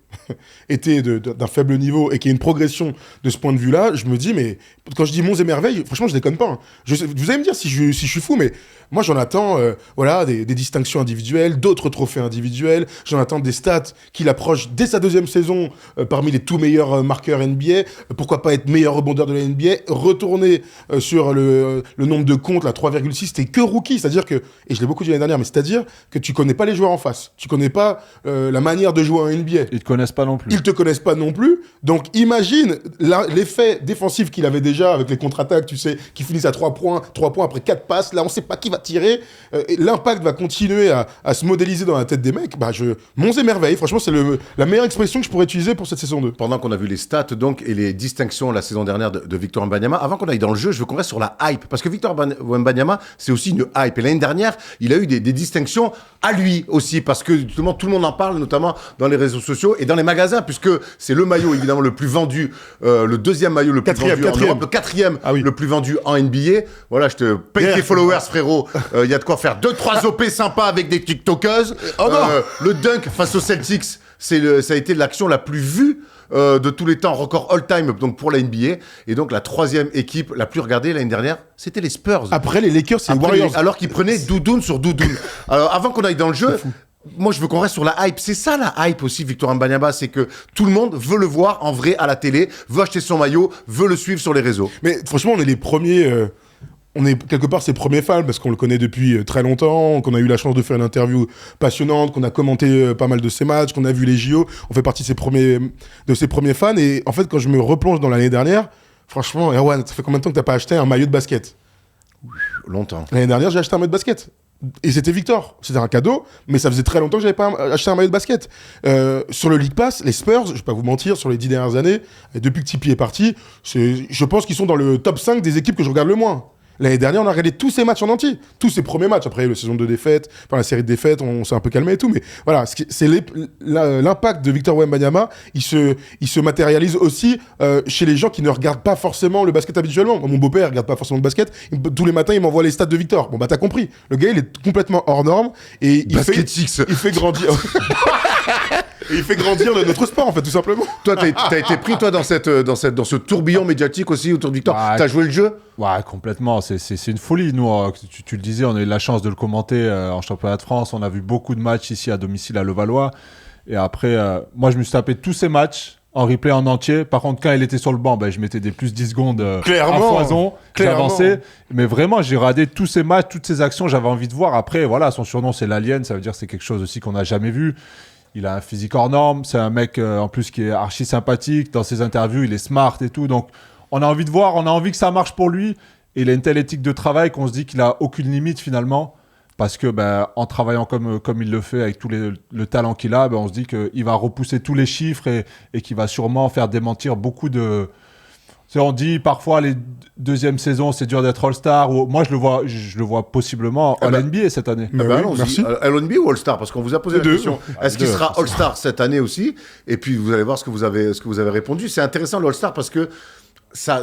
étaient d'un faible niveau et qu'il y a une progression de ce point de vue-là, je me dis, mais quand je dis monts et merveilles, franchement, je déconne pas. Hein. Vous allez me dire si je suis fou, mais moi, j'en attends des distinctions individuelles, d'autres trophées individuels. J'en attends des stats qu'il approche dès sa deuxième saison parmi les tout meilleurs marqueurs NBA. Pourquoi pas être meilleur rebondeur de la NBA, retourner sur le nombre de comptes, la 3,6, c'était que rookie. C'est-à-dire que, et je l'ai beaucoup dit l'année dernière, mais c'est-à-dire que tu connais pas les joueurs en face. Tu connais pas la manière de jouer en NBA. Ils te connaissent pas non plus. Ils te connaissent pas non plus. Donc imagine l'effet défensif qu'il avait déjà avec les contre-attaques, tu sais, qui finissent à 3 points après 4 passes. Là, on sait pas qui va tirer. Et l'impact va continuer à se modéliser dans la tête des mecs. Monts et merveilles. Franchement, c'est la meilleure expression que je pourrais utiliser pour cette saison 2. Pendant qu'on a vu les stats donc et les distinctions la saison dernière de Victor Wembanyama, avant qu'on aille dans le jeu, je veux qu'on reste sur la hype. Parce que Victor Wembanyama, c'est aussi une hype. Et l'année dernière, il a eu des distinctions à lui aussi. Parce que justement, tout le monde en parle, notamment dans les réseaux sociaux et dans les magasins, puisque c'est le maillot évidemment le plus vendu, le deuxième maillot le plus vendu en Europe, le quatrième le plus vendu en NBA. Voilà, je te paye tes followers, frérot. Il y a de quoi faire 2-3 OP sympas avec des TikTokers. Le dunk face aux Celtics, ça a été l'action la plus vue de tous les temps, record all-time donc pour la NBA. Et donc la troisième équipe la plus regardée l'année dernière, c'était les Spurs. Après les Lakers, c'est les Warriors. Alors qu'ils prenaient doudoune sur doudoune. Alors avant qu'on aille dans le jeu, moi je veux qu'on reste sur la hype. C'est ça la hype aussi, Victor Wembanyama, c'est que tout le monde veut le voir en vrai à la télé, veut acheter son maillot, veut le suivre sur les réseaux. Mais franchement, on est les premiers... On est quelque part ses premiers fans parce qu'on le connaît depuis très longtemps, qu'on a eu la chance de faire une interview passionnante, qu'on a commenté pas mal de ses matchs, qu'on a vu les JO. On fait partie de ses premiers fans. Et en fait, quand je me replonge dans l'année dernière, franchement, Erwan, ça fait combien de temps que t'as pas acheté un maillot de basket ? Longtemps. L'année dernière, j'ai acheté un maillot de basket. Et c'était Victor. C'était un cadeau, mais ça faisait très longtemps que j'avais pas acheté un maillot de basket. Sur le League Pass, les Spurs, je vais pas vous mentir, sur les 10 dernières années, et depuis que Tipeee est parti, je pense qu'ils sont dans le top 5 des équipes que je regarde le moins. L'année dernière, on a regardé tous ces matchs en entier, tous ces premiers matchs. Après, la saison de défaites, la série de défaites, on s'est un peu calmé et tout. Mais voilà, c'est l'impact de Victor Wembanyama, il se matérialise aussi chez les gens qui ne regardent pas forcément le basket habituellement. Mon beau-père ne regarde pas forcément le basket. Tous les matins, il m'envoie les stats de Victor. Bon, t'as compris. Le gars, il est complètement hors norme et il fait grandir. Et il fait grandir notre sport, en fait, tout simplement. Toi, t'as été pris, toi, dans ce tourbillon médiatique aussi autour de Victor. T'as joué le jeu ? Ouais, complètement. C'est une folie. Nous, tu le disais, on a eu la chance de le commenter en championnat de France. On a vu beaucoup de matchs ici à domicile à Levallois. Et après, moi, je me suis tapé tous ces matchs en replay en entier. Par contre, quand il était sur le banc, je mettais des plus 10 secondes à foison. J'avançais. Mais vraiment, j'ai radé tous ces matchs, toutes ces actions. J'avais envie de voir. Après, voilà, son surnom, c'est l'Alien. Ça veut dire que c'est quelque chose aussi qu'on n'a jamais vu. Il a un physique hors norme, c'est un mec en plus qui est archi sympathique, dans ses interviews il est smart et tout, donc on a envie de voir, on a envie que ça marche pour lui, et il a une telle éthique de travail qu'on se dit qu'il a aucune limite finalement, parce que en travaillant comme il le fait avec tout le talent qu'il a, on se dit qu'il va repousser tous les chiffres et qu'il va sûrement faire démentir beaucoup de... On dit parfois les deuxièmes saisons c'est dur d'être All-Star. Moi je le vois possiblement à l'NBA cette année. Merci. À l'NBA ou All-Star, parce qu'on vous a posé la question. Est-ce qu'il sera All-Star cette année aussi ? Et puis vous allez voir ce que vous avez répondu. C'est intéressant le All-Star parce que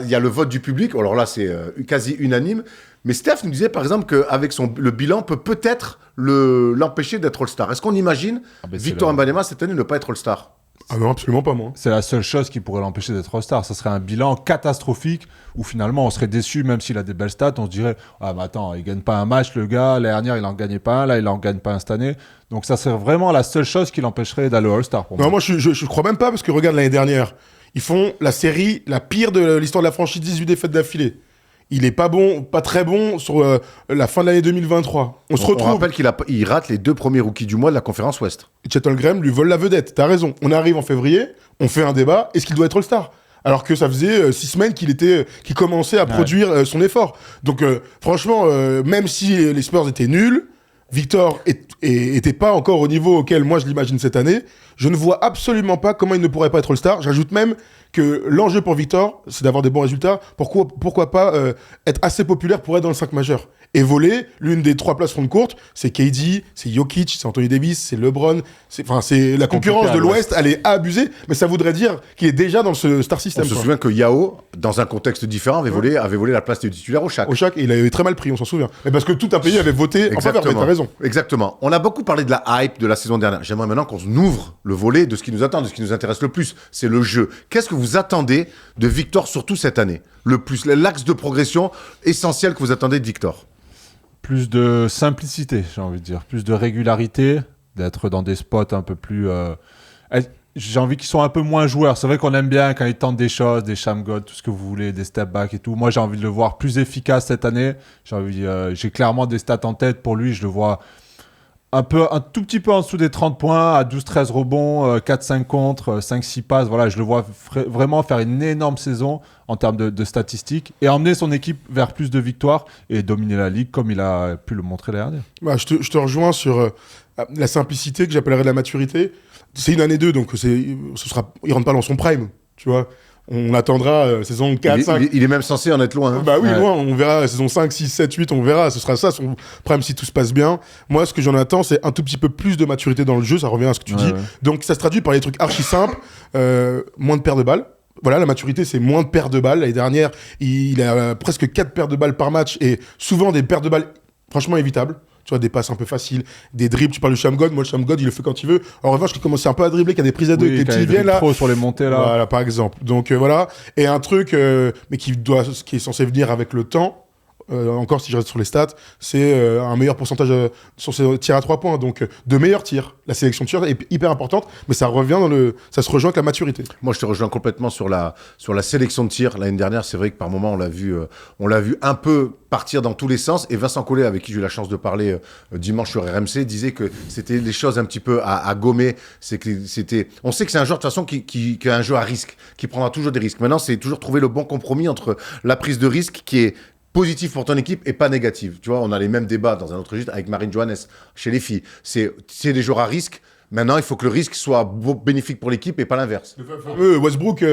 il y a le vote du public. Alors là c'est quasi unanime. Mais Steph nous disait par exemple qu'avec le bilan peut-être l'empêcher d'être All-Star. Est-ce qu'on imagine Victor Wembanyama cette année ne pas être All-Star ? Ah non, absolument pas moi. C'est la seule chose qui pourrait l'empêcher d'être All-Star. Ça serait un bilan catastrophique où finalement on serait déçu, même s'il a des belles stats. On se dirait, ah mais attends, il gagne pas un match le gars, l'année dernière il en gagnait pas un, là il en gagne pas un cette année. Donc ça serait vraiment la seule chose qui l'empêcherait d'aller au All-Star pour moi. Non, moi je crois même pas, parce que regarde l'année dernière, ils font la série la pire de l'histoire de la franchise, 18 défaites d'affilée. Il est pas bon, pas très bon sur la fin de l'année 2023. On se retrouve. On rappelle qu'il rate les 2 premiers rookies du mois de la conférence Ouest. Chet Holmgren lui vole la vedette. T'as raison. On arrive en février, on fait un débat. Est-ce qu'il doit être All-Star ? Alors que ça faisait 6 semaines qu'il commençait à produire son effort. Donc franchement, même si les Spurs étaient nuls, Victor était pas encore au niveau auquel moi je l'imagine cette année, je ne vois absolument pas comment il ne pourrait pas être All-Star. J'ajoute même que l'enjeu pour Victor, c'est d'avoir des bons résultats. Pourquoi pas être assez populaire pour être dans le 5 majeur et voler l'une des 3 places front courte, c'est KD, c'est Jokic, c'est Anthony Davis, c'est LeBron. C'est la concurrence de l'Ouest, elle est abusée, mais ça voudrait dire qu'il est déjà dans ce star system. On se souvient que Yao, dans un contexte différent, avait volé la place de titulaire au Shaq. Et il avait très mal pris, on s'en souvient. Mais parce que tout un pays avait voté en faveur, mais t'as raison. Exactement. On a beaucoup parlé de la hype de la saison dernière. J'aimerais maintenant qu'on ouvre le volet de ce qui nous attend, de ce qui nous intéresse le plus. C'est le jeu. Qu'est-ce que vous attendez de Victor, surtout cette année? Le plus, l'axe de progression essentiel que vous attendez de Victor? Plus de simplicité, j'ai envie de dire. Plus de régularité, d'être dans des spots un peu plus... J'ai envie qu'ils soient un peu moins joueurs. C'est vrai qu'on aime bien quand ils tentent des choses, des Shamgod, tout ce que vous voulez, des step back et tout. Moi, j'ai envie de le voir plus efficace cette année. J'ai clairement des stats en tête pour lui. Je le vois un tout petit peu en dessous des 30 points, à 12-13 rebonds, 4-5 contre, 5-6 passes. Voilà, je le vois vraiment faire une énorme saison en termes de statistiques et emmener son équipe vers plus de victoires et dominer la ligue comme il a pu le montrer l'année dernière. Bah, je te rejoins sur la simplicité que j'appellerais la maturité. C'est une année 2, donc il rentre pas dans son prime, tu vois. On attendra saison 4, 5. Il est même censé en être loin. Hein. Bah oui, loin, on verra saison 5, 6, 7, 8, on verra. Ce sera ça son prime si tout se passe bien. Moi, ce que j'en attends, c'est un tout petit peu plus de maturité dans le jeu, ça revient à ce que tu dis. Ouais. Donc ça se traduit par des trucs archi simples, moins de paires de balles. Voilà, la maturité, c'est moins de paires de balles. L'année dernière, il a presque 4 paires de balles par match et souvent des paires de balles franchement évitables. Tu vois, des passes un peu faciles, des dribbles. Tu parles du Shamgod. Moi, le Shamgod, il le fait quand il veut. En revanche, il commence un peu à dribbler, qu'il y a des prises à deux, des petits viennent là. Trop sur les montées là. Voilà, par exemple. Donc voilà. Et un truc, mais qui est censé venir avec le temps. Encore si je reste sur les stats, c'est un meilleur pourcentage sur ses tirs à 3 points, donc de meilleurs tirs. La sélection de tirs est hyper importante, mais ça se rejoint avec la maturité. Moi, je te rejoins complètement sur la sélection de tirs. L'année dernière, c'est vrai que par moment, on l'a vu un peu partir dans tous les sens. Et Vincent Collet, avec qui j'ai eu la chance de parler dimanche sur RMC, disait que c'était des choses un petit peu à gommer. On sait que c'est un joueur de toute façon qui a un jeu à risque, qui prendra toujours des risques. Maintenant, c'est toujours trouver le bon compromis entre la prise de risque qui est positif pour ton équipe et pas négatif. Tu vois, on a les mêmes débats dans un autre registre avec Marine Johannes chez les filles. C'est des joueurs à risque. Maintenant, il faut que le risque soit bénéfique pour l'équipe et pas l'inverse. Westbrook,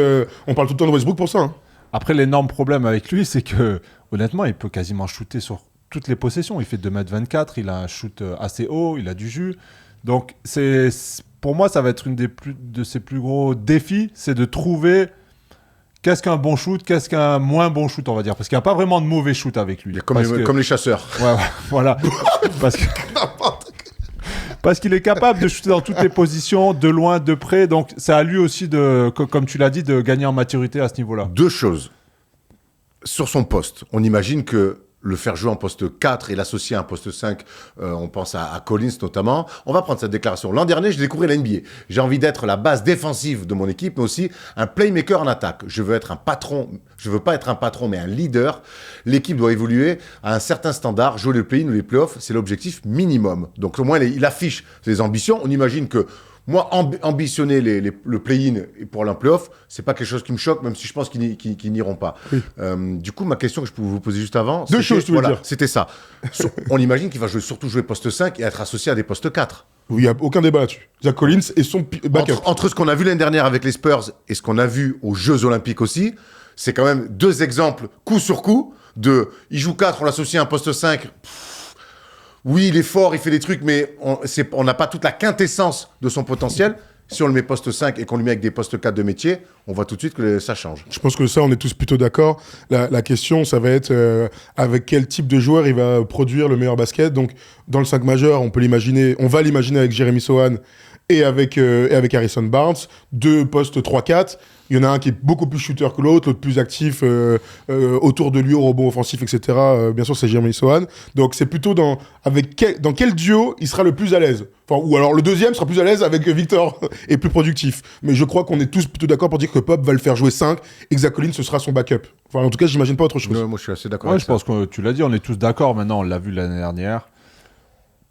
on parle tout le temps de Westbrook pour ça. Hein. Après, l'énorme problème avec lui, c'est que, honnêtement, il peut quasiment shooter sur toutes les possessions. Il fait 2m24, il a un shoot assez haut, il a du jus. Donc, pour moi, ça va être une de ses plus gros défis, c'est de trouver... Qu'est-ce qu'un bon shoot, qu'est-ce qu'un moins bon shoot, on va dire. Parce qu'il n'y a pas vraiment de mauvais shoot avec lui. Comme les chasseurs. Ouais, voilà. Parce qu'il est capable de shooter dans toutes les positions, de loin, de près. Donc, c'est à lui aussi, comme tu l'as dit, de gagner en maturité à ce niveau-là. 2 choses. Sur son poste, on imagine que le faire jouer en poste 4 et l'associer à un poste 5, on pense à Collins notamment. On va prendre cette déclaration. L'an dernier, j'ai découvert la NBA. J'ai envie d'être la base défensive de mon équipe, mais aussi un playmaker en attaque. Je veux être un patron. Je veux pas être un patron, mais un leader. L'équipe doit évoluer à un certain standard. Jouer le play-in ou les playoffs, c'est l'objectif minimum. Donc au moins, il affiche ses ambitions. On imagine que moi, ambitionner le play-in pour un play-off, c'est pas quelque chose qui me choque, même si je pense qu'ils n'iront pas. Oui. Du coup, ma question que je pouvais vous poser juste avant, c'était ça. On imagine qu'il va surtout jouer poste 5 et être associé à des postes 4. Oui, il n'y a aucun débat là-dessus. Zach Collins et son backup. Entre ce qu'on a vu l'année dernière avec les Spurs et ce qu'on a vu aux Jeux Olympiques aussi, c'est quand même 2 exemples, coup sur coup, il joue 4, on l'associe à un poste 5. Oui, il est fort, il fait des trucs, mais on n'a pas toute la quintessence de son potentiel. Si on le met poste 5 et qu'on le met avec des postes 4 de métier, on voit tout de suite que ça change. Je pense que ça, on est tous plutôt d'accord. La question, ça va être avec quel type de joueur il va produire le meilleur basket. Donc, dans le 5 majeur, on va l'imaginer avec Jeremy Sohan et avec Harrison Barnes. 2 postes 3-4. Il y en a un qui est beaucoup plus shooter que l'autre plus actif autour de lui au rebond offensif, etc. Bien sûr, c'est Jeremy Sohan. Donc, c'est plutôt dans quel duo il sera le plus à l'aise. Enfin, ou alors le deuxième sera plus à l'aise avec Victor et plus productif. Mais je crois qu'on est tous plutôt d'accord pour dire que Pop va le faire jouer 5 et que Zach Collins, ce sera son backup. Enfin, en tout cas, j'imagine pas autre chose. Moi, je suis assez d'accord avec ça. Je pense que tu l'as dit, on est tous d'accord. Maintenant, on l'a vu l'année dernière.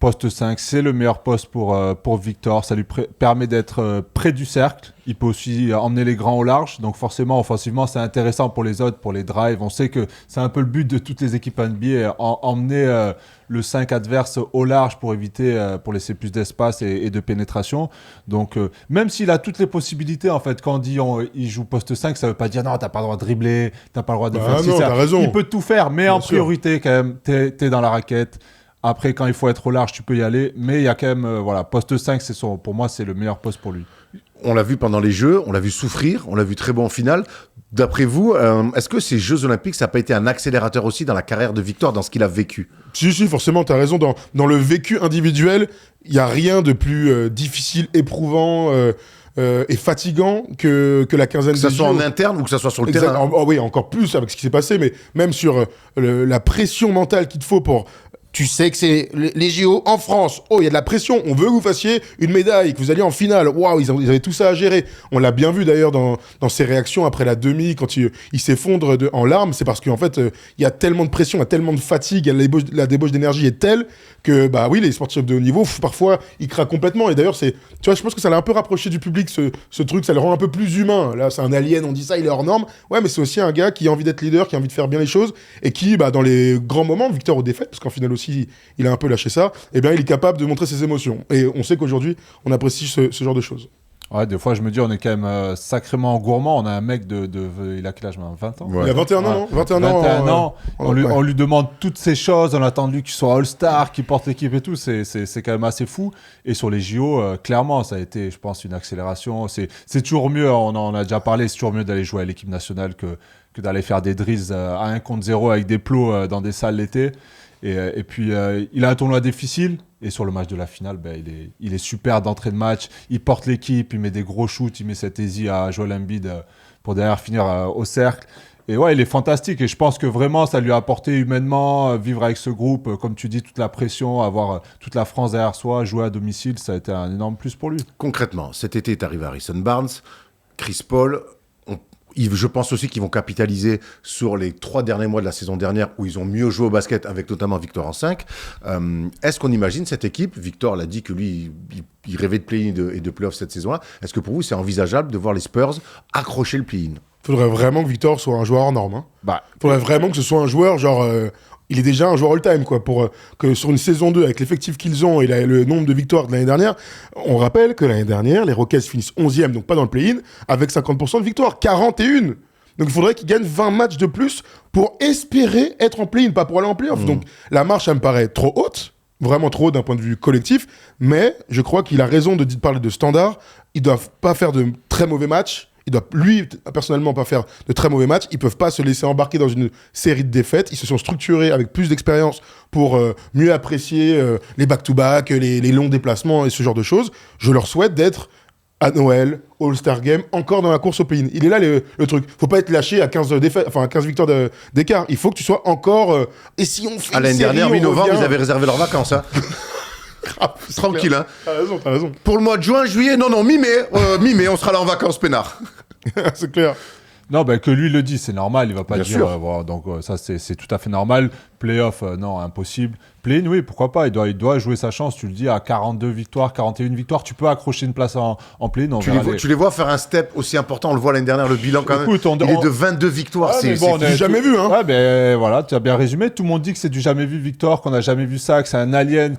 Poste 5, c'est le meilleur poste pour Victor. Ça lui permet d'être près du cercle. Il peut aussi emmener les grands au large. Donc forcément, offensivement, c'est intéressant pour les autres, pour les drives. On sait que c'est un peu le but de toutes les équipes NBA, emmener le 5 adverse au large pour éviter, pour laisser plus d'espace et de pénétration. Donc même s'il a toutes les possibilités, en fait, quand on dit il joue poste 5, ça veut pas dire non, t'as pas le droit de dribbler, t'as pas le droit de faire non, t'as raison. Il peut tout faire, mais Bien en sûr. priorité, quand même, t'es dans la raquette. Après, quand il faut être au large, tu peux y aller. Mais il y a quand même, poste 5, pour moi, c'est le meilleur poste pour lui. On l'a vu pendant les Jeux, on l'a vu souffrir, on l'a vu très bon en finale. D'après vous, est-ce que ces Jeux Olympiques, ça n'a pas été un accélérateur aussi dans la carrière de Victor, dans ce qu'il a vécu ? Si, forcément, t'as raison. Dans le vécu individuel, il n'y a rien de plus difficile, éprouvant et fatigant que la quinzaine Que des ça soit JO. en interne ou que ça soit sur le Exact. terrain. Oui, encore plus avec ce qui s'est passé, mais même sur la pression mentale qu'il te faut pour... Tu sais que c'est les JO en France. Oh, il y a de la pression. On veut que vous fassiez une médaille, que vous alliez en finale. Waouh, ils avaient tout ça à gérer. On l'a bien vu d'ailleurs dans ses réactions après la demi, quand il s'effondre en larmes. C'est parce qu'en fait, il y a tellement de pression, il y a tellement de fatigue, la débauche d'énergie est telle que, bah oui, les sportifs de haut niveau, parfois, ils craquent complètement. Et d'ailleurs, tu vois, je pense que ça l'a un peu rapproché du public, ce truc. Ça le rend un peu plus humain. Là, c'est un alien, on dit ça, il est hors norme. Ouais, mais c'est aussi un gars qui a envie d'être leader, qui a envie de faire bien les choses et qui, dans les grands moments, victoire ou défaite, parce qu'en finale aussi, il a un peu lâché ça, et bien il est capable de montrer ses émotions. Et on sait qu'aujourd'hui, on apprécie ce genre de choses. Ouais, des fois, je me dis, on est quand même sacrément gourmand. On a un mec il a quel âge maintenant, 20 ans Ouais. Il a 21 ans, non 21 ans. On lui demande toutes ces choses. On attend de lui qu'il soit All-Star, qu'il porte l'équipe et tout. C'est quand même assez fou. Et sur les JO, clairement, ça a été, je pense, une accélération. C'est toujours mieux, on en a déjà parlé, c'est toujours mieux d'aller jouer à l'équipe nationale que d'aller faire des drills à 1 contre 0 avec des plots dans des salles l'été. Et puis, il a un tournoi difficile. Et sur le match de la finale, il est super d'entrée de match. Il porte l'équipe, il met des gros shoots, il met cet easy à Joel Embiid pour derrière finir au cercle. Et ouais, il est fantastique. Et je pense que vraiment, ça lui a apporté humainement, vivre avec ce groupe, comme tu dis, toute la pression, avoir toute la France derrière soi, jouer à domicile, ça a été un énorme plus pour lui. Concrètement, cet été est arrivé Harrison Barnes, Chris Paul. Je pense aussi qu'ils vont capitaliser sur les 3 derniers mois de la saison dernière où ils ont mieux joué au basket avec notamment Victor en 5. Est-ce qu'on imagine cette équipe, Victor l'a dit que lui, il rêvait de play-in et de play-off cette saison-là. Est-ce que pour vous, c'est envisageable de voir les Spurs accrocher le play-in ? Faudrait vraiment que Victor soit un joueur hors norme. Hein. Faudrait vraiment que ce soit un joueur genre... il est déjà un joueur all-time, quoi, pour que sur une saison 2, avec l'effectif qu'ils ont et le nombre de victoires de l'année dernière, on rappelle que l'année dernière, les Rockets finissent 11e, donc pas dans le play-in, avec 50% de victoires, 41. Donc il faudrait qu'ils gagnent 20 matchs de plus pour espérer être en play-in, pas pour aller en play-off. Donc la marche, ça me paraît trop haute, vraiment trop haute d'un point de vue collectif, mais je crois qu'il a raison de parler de standard. Ils doivent pas faire de très mauvais matchs. Il doit, lui, personnellement, pas faire de très mauvais matchs. Ils peuvent pas se laisser embarquer dans une série de défaites. Ils se sont structurés avec plus d'expérience pour mieux apprécier les back-to-back, les longs déplacements et ce genre de choses. Je leur souhaite d'être à Noël, All-Star Game, encore dans la course au play-in. Il est là le truc. Faut pas être lâché à 15 victoires d'écart. Il faut que tu sois encore... et si on fait l'année dernière, mi-novembre, ils avaient réservé leurs vacances. Hein. Tranquille, hein. T'as raison. Pour le mois de juin, juillet, non, mi-mai, on sera là en vacances, peinard. C'est clair. Non, que lui le dit, c'est normal, il va pas Bien dire. sûr. Voilà, donc ça, c'est tout à fait normal. Playoff, non, impossible. Play-in, oui, pourquoi pas. Il doit jouer sa chance. Tu le dis, à 42 victoires, 41 victoires, tu peux accrocher une place en play-in. Tu les vois faire un step aussi important. On le voit l'année dernière, le bilan quand même. Écoute, il est de 22 victoires. Ouais, c'est jamais vu, hein. Ouais, voilà, tu as bien résumé. Tout le monde dit que c'est du jamais vu Victor, qu'on n'a jamais vu ça, que c'est un alien,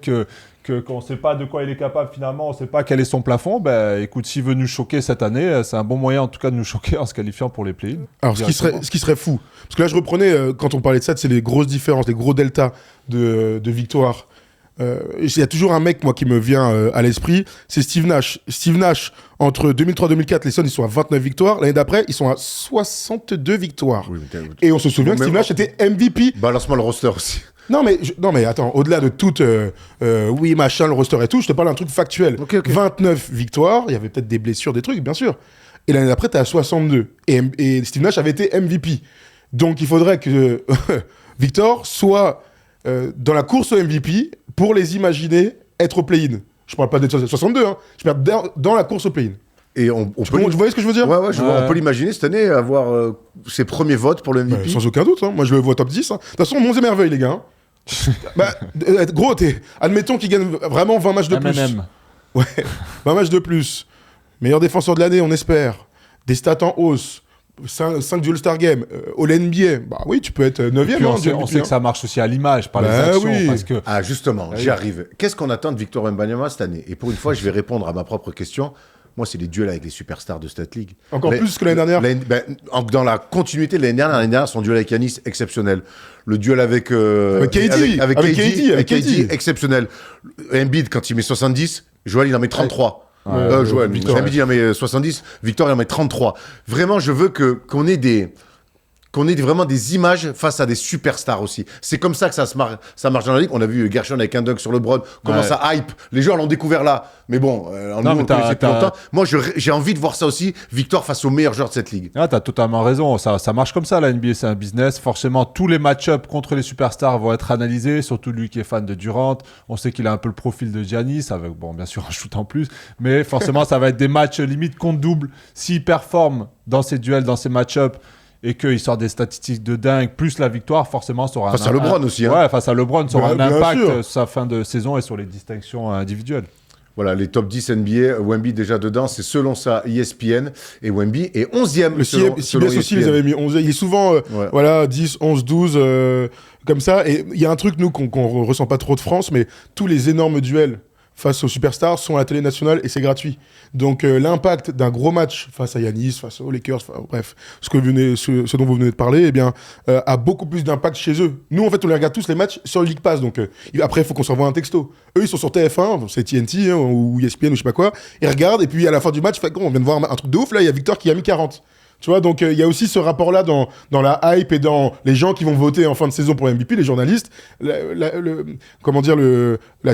qu'on ne sait pas de quoi il est capable finalement, on ne sait pas quel est son plafond. Écoute, s'il veut nous choquer cette année, c'est un bon moyen en tout cas de nous choquer en se qualifiant pour les play-in. Alors ce qui serait fou, parce que là je reprenais, quand on parlait de ça, c'est les grosses différences, les gros deltas de victoires. Il y a toujours un mec, moi, qui me vient à l'esprit, c'est Steve Nash. Steve Nash, entre 2003-2004, les Suns, ils sont à 29 victoires. L'année d'après, ils sont à 62 victoires. Oui, et on se souvient que Steve Nash était MVP. Balance-moi le roster aussi. Non mais attends, au-delà de tout, oui, machin, le roster et tout, je te parle d'un truc factuel. Okay. 29 victoires, il y avait peut-être des blessures, des trucs, bien sûr. Et l'année d'après, t'es à 62. Et Steve Nash avait été MVP. Donc il faudrait que Victor soit dans la course au MVP pour les imaginer être au play-in. Je parle pas d'être 62, hein. Je parle dans la course au play-in. Et on peut vous voyez ce que je veux dire ? Ouais, on peut l'imaginer cette année avoir ses premiers votes pour le MVP. Sans aucun doute, hein. Moi je le vois top 10. Hein. De toute façon, Monts et Merveilles, les gars. Hein. Gros, admettons qu'il gagne vraiment 20 matchs de plus. M&M. Ouais, 20 matchs de plus. Meilleur défenseur de l'année, on espère. Des stats en hausse. 5 du All-Star Game. All-NBA. Bah oui, tu peux être 9e. Puis on sait que ça marche aussi à l'image, par les actions. Oui. Parce que... Ah, justement, j'y arrive. Qu'est-ce qu'on attend de Victor Wembanyama cette année? Et pour une fois, je vais répondre à ma propre question. Moi, c'est les duels avec les superstars de cette ligue. Encore plus que l'année dernière. Dans la continuité de l'année dernière, son duel avec Yanis, exceptionnel. Le duel avec KD, avec KD, exceptionnel. Embiid, quand il met 70, Joel, il en met 33. Joel, Victor, Embiid, il en met 70, Victor, il en met 33. Vraiment, je veux qu'on ait vraiment des images face à des superstars aussi. C'est comme ça que ça marche dans la ligue. On a vu Gershon avec un dunk sur LeBron, comment ça hype. Les joueurs l'ont découvert là. Mais bon, on connaissait depuis longtemps. Moi, j'ai envie de voir ça aussi, Victor face aux meilleurs joueurs de cette ligue. Ah, t'as totalement raison. Ça marche comme ça, la NBA, c'est un business. Forcément, tous les match-ups contre les superstars vont être analysés, surtout lui qui est fan de Durant. On sait qu'il a un peu le profil de Giannis, avec, bon, bien sûr, un shoot en plus. Mais forcément, ça va être des matchs limite contre double. S'il performe dans ces duels, dans ces match-ups, et qu'il sort des statistiques de dingue, plus la victoire, forcément, ça aura face à LeBron aussi. Ouais, face à LeBron, ça aura un impact sur sa fin de saison et sur les distinctions individuelles. Voilà, les top 10 NBA, Wemby déjà dedans, c'est selon ça ESPN, et Wemby est 11e. Le CBS aussi les avait mis 11e. Il est souvent 10, 11, 12, comme ça. Et il y a un truc, nous, qu'on ressent pas trop de France, mais tous les énormes duels face aux superstars sont à la télé nationale et c'est gratuit. Donc l'impact d'un gros match face à Yanis, face aux Lakers, bref, ce dont vous venez de parler, eh bien, a beaucoup plus d'impact chez eux. Nous, en fait, on les regarde tous les matchs sur le League Pass. Donc après, il faut qu'on s'envoie un texto. Eux, ils sont sur TF1, c'est TNT ou ESPN ou je sais pas quoi. Ils regardent et puis à la fin du match, on vient de voir un truc de ouf. Là, il y a Victor qui a mis 40. Tu vois, donc il y a aussi ce rapport-là dans la hype et dans les gens qui vont voter en fin de saison pour MVP, les journalistes. La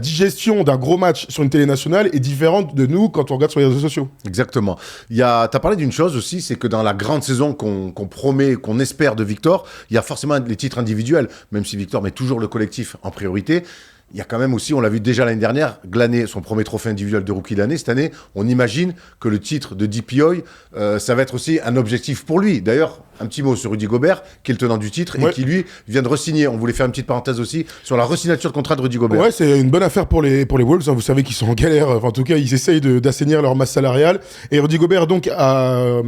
digestion d'un gros match sur une télé nationale est différente de nous quand on regarde sur les réseaux sociaux. Exactement. T'as parlé d'une chose aussi, c'est que dans la grande saison qu'on promet, qu'on espère de Victor, il y a forcément les titres individuels, même si Victor met toujours le collectif en priorité. Il y a quand même aussi, on l'a vu déjà l'année dernière, glaner son premier trophée individuel de rookie de l'année. Cette année, on imagine que le titre de DPOY, ça va être aussi un objectif pour lui. D'ailleurs, un petit mot sur Rudy Gobert, qui est le tenant du titre et qui, lui, vient de re-signer. On voulait faire une petite parenthèse aussi sur la re-signature de contrat de Rudy Gobert. Ouais, c'est une bonne affaire pour les Wolves. Hein. Vous savez qu'ils sont en galère. Enfin, en tout cas, ils essayent d'assainir leur masse salariale. Et Rudy Gobert, donc, a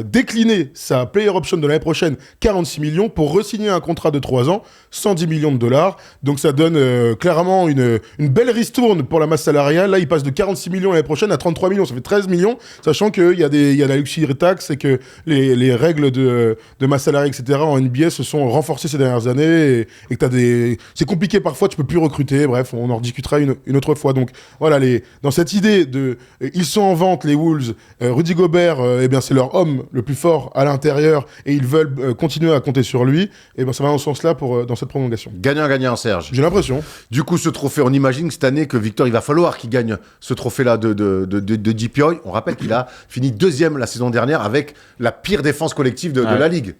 décliné sa player option de l'année prochaine, 46 millions, pour re-signer un contrat de 3 ans, 110 millions de dollars. Donc, ça donne clairement une belle ristourne pour la masse salariale. Là, il passe de 46 millions l'année prochaine à 33 millions. Ça fait 13 millions, sachant qu'il y a la luxury tax et que les règles de masse salariale, etc. en NBA se sont renforcées ces dernières années et que c'est compliqué parfois, tu peux plus recruter. Bref, on en rediscutera une autre fois. Donc voilà, dans cette idée ils sont en vente, les Wolves. Rudy Gobert, eh bien, c'est leur homme le plus fort à l'intérieur et ils veulent continuer à compter sur lui. Et ben, ça va dans ce sens-là dans cette prolongation. Gagnant, Serge. J'ai l'impression. Du coup, ce trophée, on imagine que cette année, que Victor, il va falloir qu'il gagne ce trophée-là de DPOY. On rappelle qu'il a fini 2e la saison dernière avec la pire défense collective de la Ligue.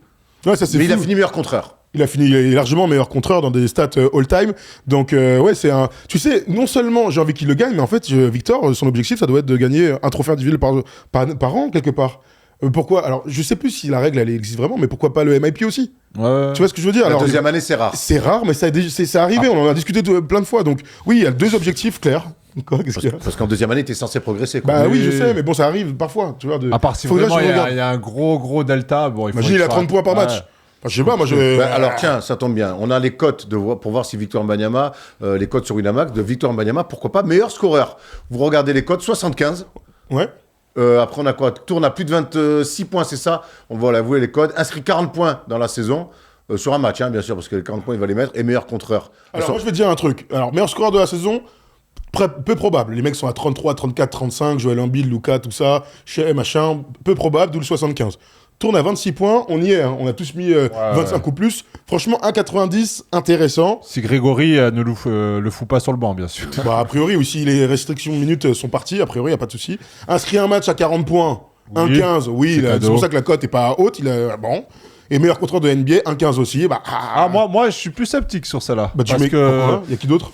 Ouais, ça, c'est Mais fou. il a fini meilleur contreur. Il est largement meilleur contreur dans des stats all-time. Donc, c'est un... Tu sais, non seulement j'ai envie qu'il le gagne, mais en fait, Victor, son objectif, ça doit être de gagner un trophée individuel par an, quelque part. Pourquoi? Alors, je sais plus si la règle, elle existe vraiment, mais pourquoi pas le MIP aussi? Ouais. Tu vois ce que je veux dire? La deuxième année, c'est rare. C'est rare, mais c'est arrivé. On en a discuté plein de fois. Donc, oui, il y a 2 objectifs clairs. Parce qu'en deuxième année, t'es censé progresser. Quoi. Bah oui, je sais, mais bon, ça arrive parfois. Tu vois, à part si vraiment il y a un gros delta. Bon, imagine, il a 30 points par match. Enfin, je sais pas, moi je... alors tiens, ça tombe bien. On a les cotes pour voir si Victor Wembanyama, les cotes sur Winamax de Victor Wembanyama, pourquoi pas meilleur scoreur. Vous regardez les cotes, 75. Ouais. Après, on a quoi? Tourne à plus de 26 points, c'est ça? On va l'avouer, les codes. Inscrit 40 points dans la saison. Sur un match, hein, bien sûr, parce que les 40 points, il va les mettre. Et meilleur contreur. Alors, moi, je vais te dire un truc. Alors, meilleur scoreur de la saison, peu probable. Les mecs sont à 33, 34, 35. Joel Embiid, Luka, tout ça. Shea, machin. Peu probable, d'où le 75. Tourne à 26 points, on y est. Hein. On a tous mis 25 ou plus. Franchement, 1,90, intéressant. Si Grégory ne le fout pas sur le banc, bien sûr. Bah, a priori, ou si les restrictions de minutes sont parties, a priori, il n'y a pas de souci. Inscrit un match à 40 points, 1,15. Oui, c'est pour ça que la cote n'est pas haute. Bon. Et meilleur contrôle de NBA, 1,15 aussi. Bah, moi, je suis plus sceptique sur ça là. Bah, il y a qui d'autre?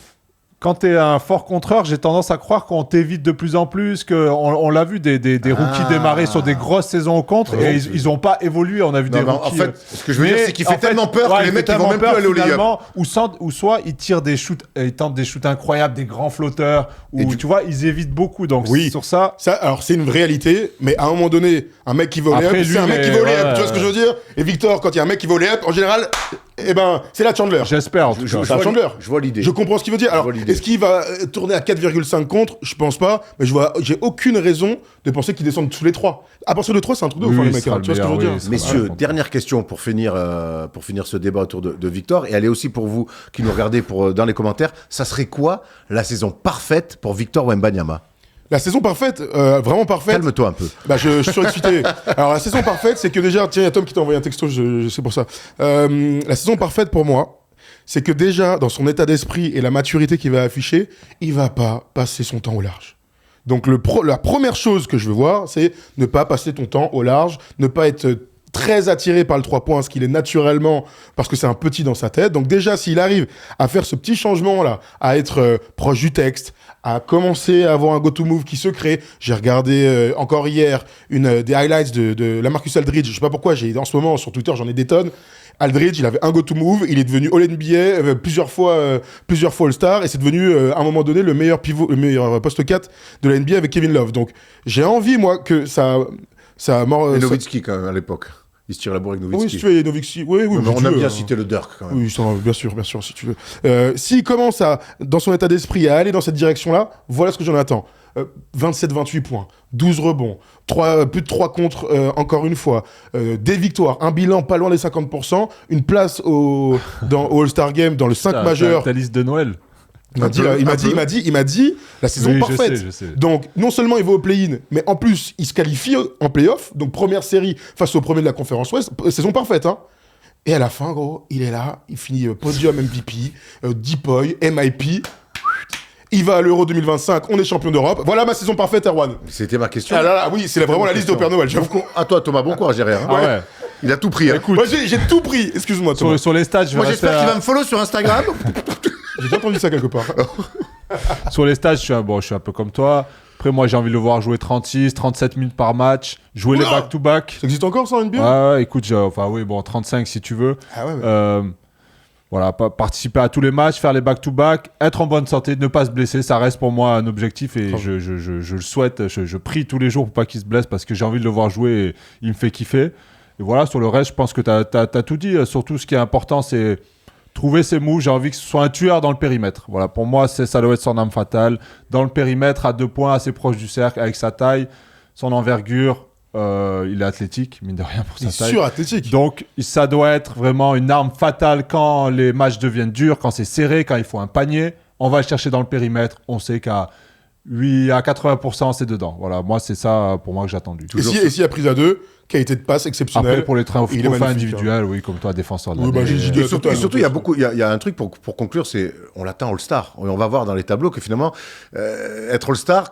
quand tu es un fort contreur, j'ai tendance à croire qu'on t'évite de plus en plus, on l'a vu, des rookies démarrer sur des grosses saisons au contre, et ils n'ont pas évolué. On a vu des rookies... En fait, ce que je veux dire, c'est qu'il fait tellement peur que les mecs, ils vont même plus aller au lay-up. Ou soit ils tirent des shoots, ils tentent des shoots incroyables, des grands flotteurs, ou tu vois, ils évitent beaucoup. Donc sur ça... Alors, c'est une réalité, mais à un moment donné, un mec qui va au lay-up, c'est un mec qui va au lay-up. Tu vois ce que je veux dire? Et Victor, quand il y a un mec qui va au lay-up, en général... Eh ben, c'est la Chandler. J'espère, en tout cas. C'est la Chandler. Je vois l'idée. Je comprends ce qu'il veut dire. Alors, est-ce qu'il va tourner à 4,5 contre? Je pense pas. Mais j'ai aucune raison de penser qu'il descende tous les 3. À partir de 3, c'est un truc de ouf, les mecs. Tu vois ce que je veux dire? Messieurs, dernière question pour finir ce débat autour de Victor. Et elle est aussi pour vous qui nous regardez dans les commentaires. Ça serait quoi la saison parfaite pour Victor Wembanyama? La saison parfaite, vraiment parfaite. Calme-toi un peu. Je suis surexcité. Alors, la saison parfaite, c'est que déjà, tiens, il y a Tom qui t'a envoyé un texto, c'est pour ça. La saison parfaite pour moi, c'est que déjà, dans son état d'esprit et la maturité qu'il va afficher, il va pas passer son temps au large. Donc, la première chose que je veux voir, c'est ne pas passer ton temps au large, ne pas être très attiré par le 3 points, ce qu'il est naturellement, parce que c'est un petit dans sa tête. Donc déjà, s'il arrive à faire ce petit changement-là, à être proche du texte, à commencer à avoir un go-to-move qui se crée. J'ai regardé encore hier des highlights de Lamarcus Aldridge. Je sais pas pourquoi, en ce moment, sur Twitter, j'en ai des tonnes. Aldridge, il avait un go-to-move, il est devenu All-NBA, plusieurs fois All-Star, et c'est devenu, à un moment donné, le meilleur pivot, le meilleur poste 4 de la NBA avec Kevin Love. Donc, j'ai envie, moi, que ça et Nowitzki, quand même, à l'époque. Il se tire la bourre avec Nowitzki. Oui, si tu veux, Nowitzki. Oui, mais on a bien cité le Dirk, quand même. Oui, bien sûr, si tu veux. S'il commence dans son état d'esprit, à aller dans cette direction-là, voilà ce que j'en attends. 27-28 points, 12 rebonds, plus de 3 contre encore une fois, des victoires, un bilan pas loin des 50%, une place au All-Star Game dans le 5 majeur. Ta liste de Noël. Il m'a dit la saison parfaite. Je sais. Donc, non seulement il va au play-in, mais en plus, il se qualifie en play-off. Donc, première série face au premier de la conférence Ouest. Saison parfaite, hein. Et à la fin, gros, il est là. Il finit podium MVP, Deepoy, MIP. Il va à l'Euro 2025. On est champion d'Europe. Voilà ma saison parfaite, Erwan. C'était ma question. Ah là, oui, c'est vraiment la liste au Père Noël. À toi, Thomas, bon courage derrière. Ah ouais. Il a tout pris. Écoute, moi, j'ai tout pris. Excuse-moi, Thomas. Sur les stats, moi, j'espère qu'il va me follow sur Instagram. J'ai déjà entendu ça quelque part. Sur les stats, je suis un peu comme toi. Après, moi, j'ai envie de le voir jouer 36, 37 minutes par match, jouer les back-to-back. Ça existe encore, ça, en NBA? Ouais, écoute, 35 si tu veux. Ah ouais. Voilà, participer à tous les matchs, faire les back-to-back, être en bonne santé, ne pas se blesser, ça reste pour moi un objectif et je le souhaite. Je prie tous les jours pour pas qu'il se blesse parce que j'ai envie de le voir jouer et il me fait kiffer. Et voilà, sur le reste, je pense que tu as tout dit. Surtout, ce qui est important, c'est trouver ses moves. J'ai envie que ce soit un tueur dans le périmètre. Voilà, pour moi, ça doit être son arme fatale. Dans le périmètre, à 2 points, assez proche du cercle, avec sa taille, son envergure. Il est athlétique, mine de rien pour sa taille. Il est surathlétique. Donc, ça doit être vraiment une arme fatale quand les matchs deviennent durs, quand c'est serré, quand il faut un panier. On va le chercher dans le périmètre. On sait qu'à 80%, c'est dedans. Voilà, moi, c'est ça pour moi que j'ai attendu. Et s'il y a prise à 2, qualité de passe exceptionnelle. Après, pour les trains individuels, hein. Oui, comme toi, défenseur de oui, l'année. Surtout, il y a un truc pour conclure, c'est on l'attend All-Star. On va voir dans les tableaux que finalement, être All-Star,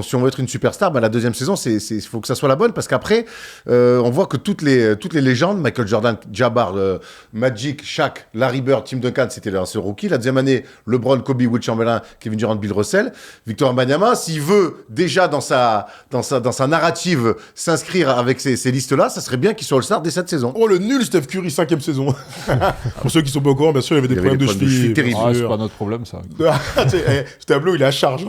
si on veut être une superstar, la deuxième saison, il faut que ça soit la bonne parce qu'après, on voit que toutes les légendes, Michael Jordan, Jabbar, Magic, Shaq, Larry Bird, Tim Duncan, c'était leur rookie. La deuxième année, LeBron, Kobe, Will Chamberlain, Kevin Durant, Bill Russell, Victor Wembanyama, s'il veut déjà dans sa narrative s'inscrire avec ces listes-là, ça serait bien qu'il soit All-Star dès cette saison. Oh, le nul Steph Curry, 5e saison. Pour ceux qui sont pas au courant, bien sûr, il y avait des problèmes de cheville terribles. C'est pas notre problème, ça. Ce tableau, il est à charge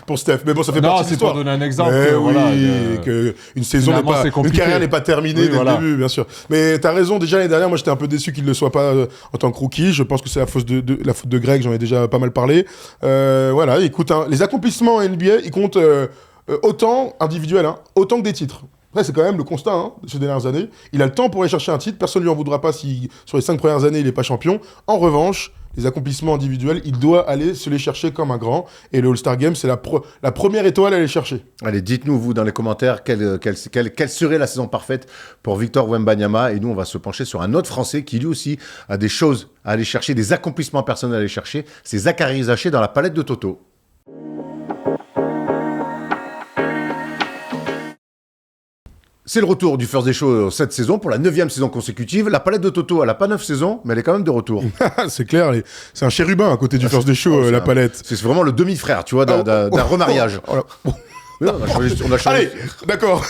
pour Steph. Mais bon, ça fait partie de l'histoire. Non, c'est pour donner un exemple. Une saison une carrière n'est pas terminée dès le début, bien sûr. Mais t'as raison, déjà l'année dernière, moi j'étais un peu déçu qu'il ne le soit pas en tant que rookie. Je pense que c'est la faute de Greg, j'en ai déjà pas mal parlé. Voilà, écoute, les accomplissements en NBA, ils comptent autant individuels, autant que des titres. Après, c'est quand même le constat de ces dernières années. Il a le temps pour aller chercher un titre. Personne ne lui en voudra pas si, sur les 5 premières années, il n'est pas champion. En revanche, les accomplissements individuels, il doit aller se les chercher comme un grand. Et le All-Star Game, c'est la première étoile à aller chercher. Allez, dites-nous, vous, dans les commentaires, quelle serait la saison parfaite pour Victor Wembanyama. Et nous, on va se pencher sur un autre Français qui, lui aussi, a des choses à aller chercher, des accomplissements personnels à aller chercher. C'est Zachary Zaché dans la palette de Toto. C'est le retour du First Day Show cette saison pour la 9e saison consécutive. La palette de Toto, elle a pas 9 saisons, mais elle est quand même de retour. C'est clair, c'est un chérubin à côté du First Day Show, la palette. C'est vraiment le demi-frère, tu vois, d'un remariage. Oui, on a changé. Allez, d'accord.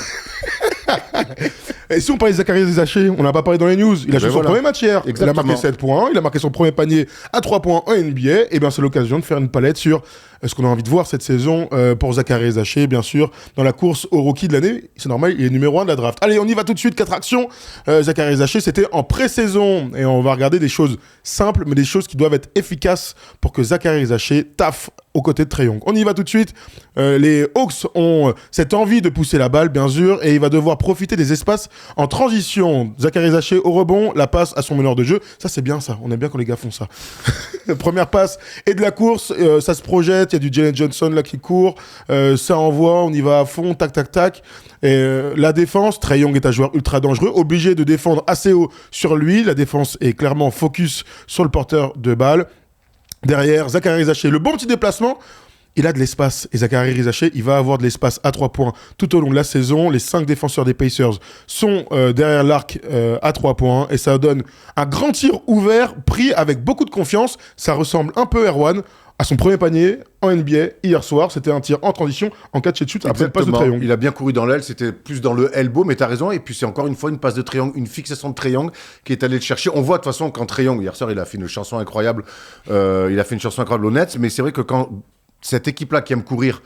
Et si on parlait de Zachary Zaché, on n'a pas parlé dans les news. Il a joué son premier match hier. Exactement. Il a marqué 7 points. Il a marqué son premier panier à 3 points en NBA. Et bien, c'est l'occasion de faire une palette sur ce qu'on a envie de voir cette saison pour Zachary Zaché, bien sûr, dans la course au rookie de l'année. C'est normal, il est numéro 1 de la draft. Allez, on y va tout de suite. 4 actions. Zachary Zaché, c'était en pré-saison. Et on va regarder des choses simples, mais des choses qui doivent être efficaces pour que Zachary Zaché taffe aux côtés de Trae Young. On y va tout de suite. Les Hawks ont cette envie de pousser la balle, bien sûr, et il va devoir profiter des espaces en transition. Zachary Zaché au rebond, la passe à son meneur de jeu. Ça, c'est bien ça. On aime bien quand les gars font ça. Première passe et de la course. Ça se projette. Il y a du Jalen Johnson là qui court. Ça envoie. On y va à fond. Tac, tac, tac. Et la défense, Trae Young est un joueur ultra dangereux, obligé de défendre assez haut sur lui. La défense est clairement focus sur le porteur de balle. Derrière, Zachary Zaché, le bon petit déplacement, il a de l'espace. Et Zachary Zaché, il va avoir de l'espace à 3 points tout au long de la saison. Les 5 défenseurs des Pacers sont derrière l'arc à 3 points. Et ça donne un grand tir ouvert, pris avec beaucoup de confiance. Ça ressemble un peu Erwan à son premier panier en NBA hier soir. C'était un tir en transition en catch and shoot après le passe de Trae Young. Il a bien couru dans l'aile, c'était plus dans le elbow, mais t'as raison. Et puis c'est encore une fois une passe de Trae Young, une fixation de Trae Young qui est allé le chercher. On voit de toute façon quand Trae Young, hier soir, il a fait une chanson incroyable. Au Nets, mais c'est vrai que quand cette équipe-là qui aime courir,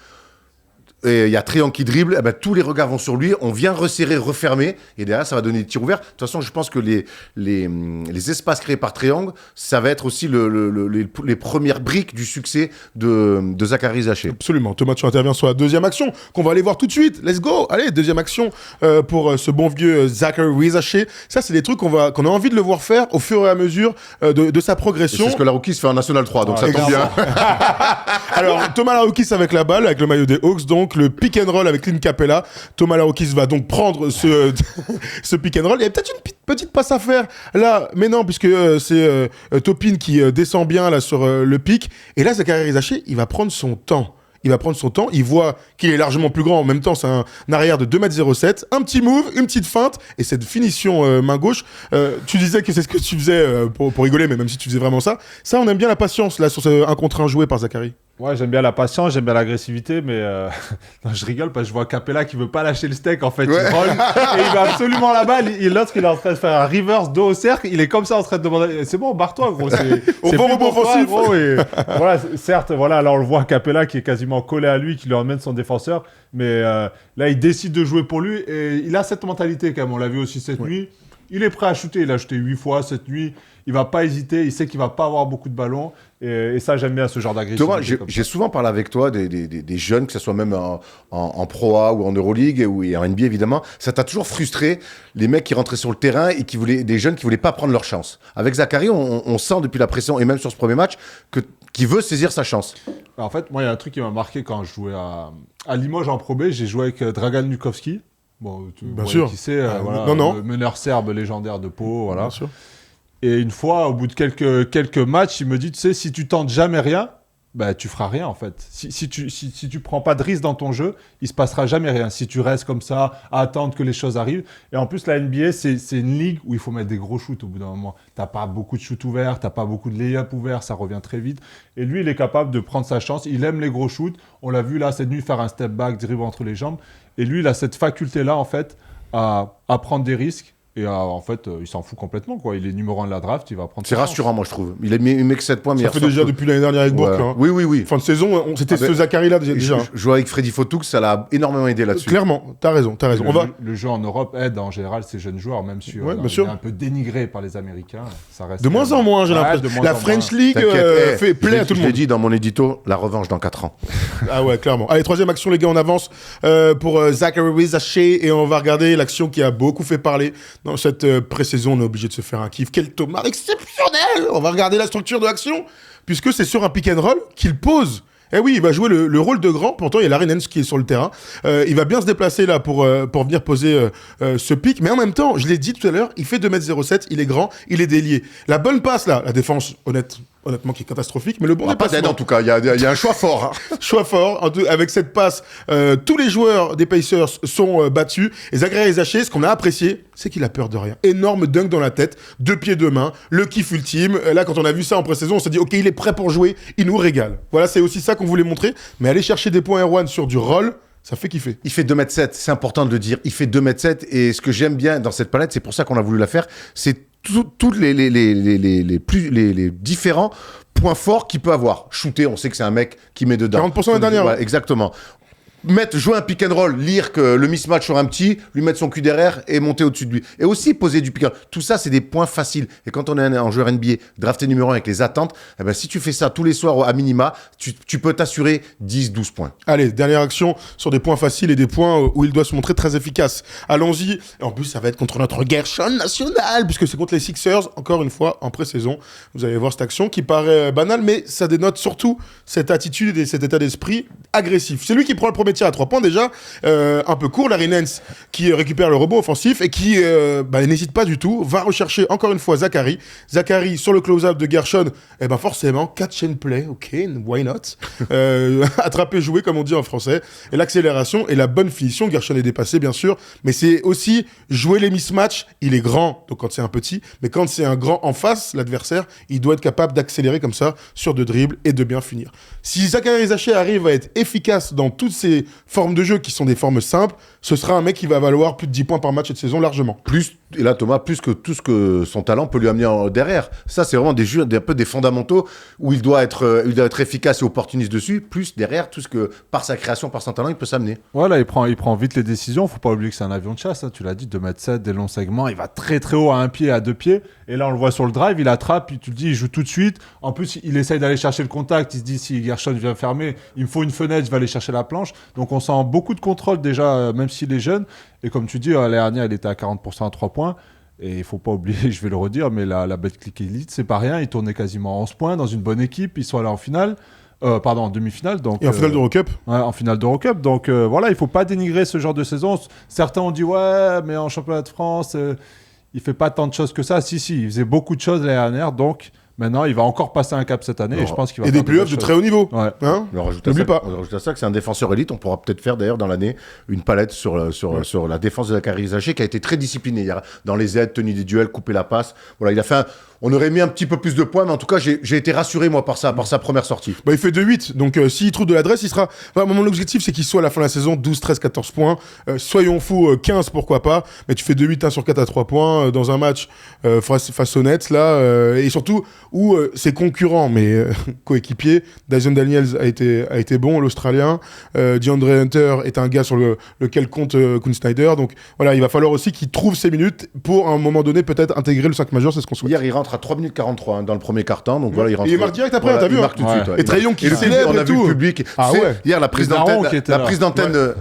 et il y a Trae Young qui dribble, eh ben, tous les regards vont sur lui, on vient resserrer, refermer, et derrière, ça va donner des tirs ouverts. De toute façon, je pense que les espaces créés par Trae Young, ça va être aussi les premières briques du succès de Zachary Zaché. Absolument. Thomas, tu interviens sur la deuxième action, qu'on va aller voir tout de suite. Let's go. Allez, deuxième action pour ce bon vieux Zachary Zaché. Ça, c'est des trucs qu'on a envie de le voir faire au fur et à mesure de sa progression. Et c'est ce que la rookie se fait en National 3, donc ça tombe bien. Alors, Thomas Laroukis avec la balle, avec le maillot des Hawks, donc le pick and roll avec Clint Capella. Thomas Laroukis va donc prendre ce pick and roll. Il y a peut-être une petite passe à faire là, mais non, puisque c'est Topin qui descend bien là sur le pick. Et là, Zachary Zaché, il va prendre son temps. Il voit qu'il est largement plus grand. En même temps, c'est un arrière de 2,07 m. Un petit move, une petite feinte, et cette finition main gauche. Tu disais que c'est ce que tu faisais pour rigoler, mais même si tu faisais vraiment ça, on aime bien la patience là sur ce 1 contre 1 joué par Zachary. Ouais, j'aime bien la patience, j'aime bien l'agressivité, mais non, je rigole parce que je vois Capella qui veut pas lâcher le steak, en fait. Ouais. Il roll et il va absolument la balle. L'autre, il est en train de faire un reverse dos au cercle. Il est comme ça en train de demander c'est bon, barre-toi, gros. Au bon moment offensif. Gros, et voilà, certes, voilà, là, on le voit Capella qui est quasiment collé à lui, qui lui emmène son défenseur. Mais là, il décide de jouer pour lui et il a cette mentalité quand même. On l'a vu aussi cette nuit. Il est prêt à shooter. Il a shooté 8 fois cette nuit. Il va pas hésiter. Il sait qu'il va pas avoir beaucoup de ballons. Et ça, j'aime bien ce genre d'agressivité. Thomas, j'ai souvent parlé avec toi des jeunes, que ce soit même en Pro A ou en Euroleague ou en NBA, évidemment. Ça t'a toujours frustré, les mecs qui rentraient sur le terrain et des jeunes qui voulaient pas prendre leur chance. Avec Zachary, on sent depuis la pression, et même sur ce premier match, qu'il veut saisir sa chance. En fait, moi, il y a un truc qui m'a marqué quand je jouais à Limoges en Pro B. J'ai joué avec Dragan Nukovski. Bon, bien sûr. Qui c'est, voilà, le meneur serbe légendaire de Pau, voilà. Bien sûr. Et une fois, au bout de quelques matchs, il me dit, tu sais, si tu tentes jamais rien, bah, tu feras rien, en fait. Si tu prends pas de risque dans ton jeu, il se passera jamais rien. Si tu restes comme ça, à attendre que les choses arrivent. Et en plus, la NBA, c'est une ligue où il faut mettre des gros shoots au bout d'un moment. T'as pas beaucoup de shoots ouverts, t'as pas beaucoup de lay-up ouverts, ça revient très vite. Et lui, il est capable de prendre sa chance. Il aime les gros shoots. On l'a vu là, cette nuit, faire un step back, dribble entre les jambes. Et lui, il a cette faculté-là, en fait, à prendre des risques. Et en fait, il s'en fout complètement, quoi. Il est numéro 1 de la draft, il va prendre. C'est rassurant, moi, je trouve. Il met que 7 points. Ça fait déjà depuis l'année dernière avec Bourg. Hein. Oui. Fin de saison, c'était ce Zachary-là déjà. Je jouais avec Freddy Fotouk, ça l'a énormément aidé là-dessus. Clairement, t'as raison. Le jeu en Europe aide en général ces jeunes joueurs, même si il est un peu dénigré par les Américains. Ça reste de moins en moins, j'ai l'impression. La French League fait plaisir à tout le monde. Je l'ai dit dans mon édito, la revanche dans 4 ans. Ah ouais, clairement. Allez, troisième action, les gars, on avance pour Zachary Zaché et on va regarder l'action qui a beaucoup fait parler dans cette pré-saison. On est obligé de se faire un kiff. Quel Thomas exceptionnel! On va regarder la structure de l'action puisque c'est sur un pick and roll qu'il pose. Eh oui, il va jouer le rôle de grand. Pourtant, il y a Larry Nance qui est sur le terrain. Il va bien se déplacer là pour venir poser ce pick. Mais en même temps, je l'ai dit tout à l'heure, il fait 2,07 m, il est grand, il est délié. La bonne passe là, la défense, honnête, honnêtement, qui est catastrophique, mais le bon Pas d'aide déplacement. en tout cas, il y a un choix fort. Hein. Choix fort, avec cette passe, tous les joueurs des Pacers sont battus, et Zachary Zaché, ce qu'on a apprécié, c'est qu'il a peur de rien. Énorme dunk dans la tête, 2 pieds, 2 mains, le kiff ultime. Là, quand on a vu ça en pré-saison, on s'est dit, ok, il est prêt pour jouer, il nous régale. Voilà, c'est aussi ça qu'on voulait montrer, mais aller chercher des points Erwan sur du roll, ça fait kiffer. Il fait 2m7, c'est important de le dire. Il fait 2m7 et ce que j'aime bien dans cette palette, c'est pour ça qu'on a voulu la faire, c'est tous les différents points forts qu'il peut avoir. Shooter, on sait que c'est un mec qui met dedans. 40% la dernière. Ouais, exactement. Jouer un pick and roll, lire que le mismatch sur un petit, lui mettre son cul derrière et monter au-dessus de lui. Et aussi poser du pick and roll. Tout ça, c'est des points faciles. Et quand on est un joueur NBA drafté numéro 1 avec les attentes, eh ben, si tu fais ça tous les soirs à minima, tu peux t'assurer 10-12 points. Allez, dernière action sur des points faciles et des points où il doit se montrer très efficace. Allons-y. Et en plus, ça va être contre notre Gershon national, puisque c'est contre les Sixers, encore une fois, en pré-saison. Vous allez voir cette action qui paraît banale, mais ça dénote surtout cette attitude et cet état d'esprit agressif. C'est lui qui prend le premier tir à 3 points déjà, un peu court. Larry Nance qui récupère le rebond offensif et qui n'hésite pas du tout, va rechercher encore une fois Zachary. Zachary sur le close-up de Gershon, et ben forcément, catch and play, ok, why not. Attraper, jouer comme on dit en français. Et l'accélération et la bonne finition, Gershon est dépassé bien sûr, mais c'est aussi jouer les mismatchs. Il est grand, donc quand c'est un petit, mais quand c'est un grand en face, l'adversaire, il doit être capable d'accélérer comme ça sur 2 dribbles et de bien finir. Si Zachary Zaché arrive à être efficace dans toutes ces formes de jeu qui sont des formes simples, ce sera un mec qui va valoir plus de 10 points par match cette saison largement. Et là, Thomas, plus que tout ce que son talent peut lui amener derrière. Ça, c'est vraiment un peu des fondamentaux où il doit être efficace et opportuniste dessus, plus derrière tout ce que, par sa création, par son talent, il peut s'amener. Voilà, il prend vite les décisions. Faut pas oublier que c'est un avion de chasse. Hein. Tu l'as dit, 2m7, des longs segments. Il va très très haut à 1 pied, à 2 pieds. Et là, on le voit sur le drive, il attrape, puis tu le dis, il joue tout de suite. En plus, il essaye d'aller chercher le contact. Il se dit, si Gershon vient fermer, il me faut une fenêtre, je vais aller chercher la planche. Donc, on sent beaucoup de contrôle déjà, même s'il est jeune. Et comme tu dis, l'année dernière, il était à 40% à 3 points. Et il faut pas oublier, je vais le redire, mais la Betclic Elite, c'est pas rien. Ils tournaient quasiment 11 points dans une bonne équipe. Ils sont allés en finale. En demi-finale. Donc, et en finale d'Eurocup. Ouais, en finale d'Eurocup. Donc voilà, il faut pas dénigrer ce genre de saison. Certains ont dit, ouais, mais en championnat de France, il fait pas tant de choses que ça. Si, il faisait beaucoup de choses l'année dernière. Donc maintenant, il va encore passer un cap cette année. Et je pense qu'il va et des playoffs de très haut niveau. Ouais. Hein, On rajoute à ça que c'est un défenseur élite. On pourra peut-être faire d'ailleurs dans l'année une palette sur la défense de Zachary Zaché qui a été très discipliné dans les aides, tenue des duels, couper la passe. Voilà, il a fait on aurait mis un petit peu plus de points, mais en tout cas, j'ai été rassuré, moi, par sa première sortie. Bah, il fait 2-8, donc s'il trouve de l'adresse, il sera... Enfin, mon objectif, c'est qu'il soit à la fin de la saison 12, 13, 14 points. Soyons fous, 15, pourquoi pas. Mais tu fais 2-8, 1 sur 4 à 3 points dans un match face aux Nets, là. Et surtout, où ses concurrents, mais coéquipiers, Dyson Daniels a été bon, l'Australien. DeAndre Hunter est un gars sur lequel compte Quinn Snyder. Donc voilà, il va falloir aussi qu'il trouve ses minutes pour, à un moment donné, peut-être intégrer le 5 majeur, c'est ce qu'on souhaite. Hier, il rentre à 3 minutes 43 dans le premier quart-temps. Donc voilà, il rentre. Et il marque direct après, t'as vu, il marque tout de suite. Et Trae Young qui célèbre on a et vu tout. le public. Ah ouais. Hier, la prise d'antenne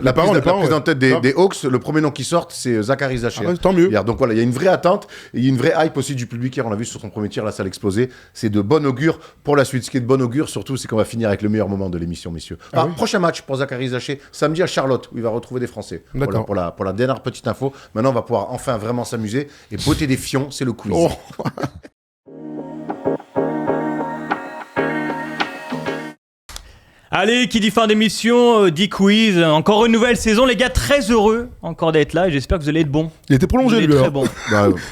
des Hawks, le premier nom qui sort, c'est Zachary Zaché. Ah ouais, tant mieux. Hier, donc voilà, il y a une vraie attente et il y a une vraie hype aussi du public. Hier, on l'a vu sur son premier tir, la salle explosée. C'est de bon augure pour la suite. Ce qui est de bon augure, surtout, c'est qu'on va finir avec le meilleur moment de l'émission, messieurs. Ah oui. Prochain match pour Zachary Zaché, samedi à Charlotte, où il va retrouver des Français. D'accord. Voilà, pour la dernière petite info. Maintenant, on va pouvoir enfin vraiment s'amuser. Et beauté des fions, c'est le quiz. Oh. Allez, qui dit fin d'émission, dit quiz. Encore une nouvelle saison, les gars, très heureux encore d'être là et j'espère que vous allez être bons. Il était prolongé, lui. Très bon.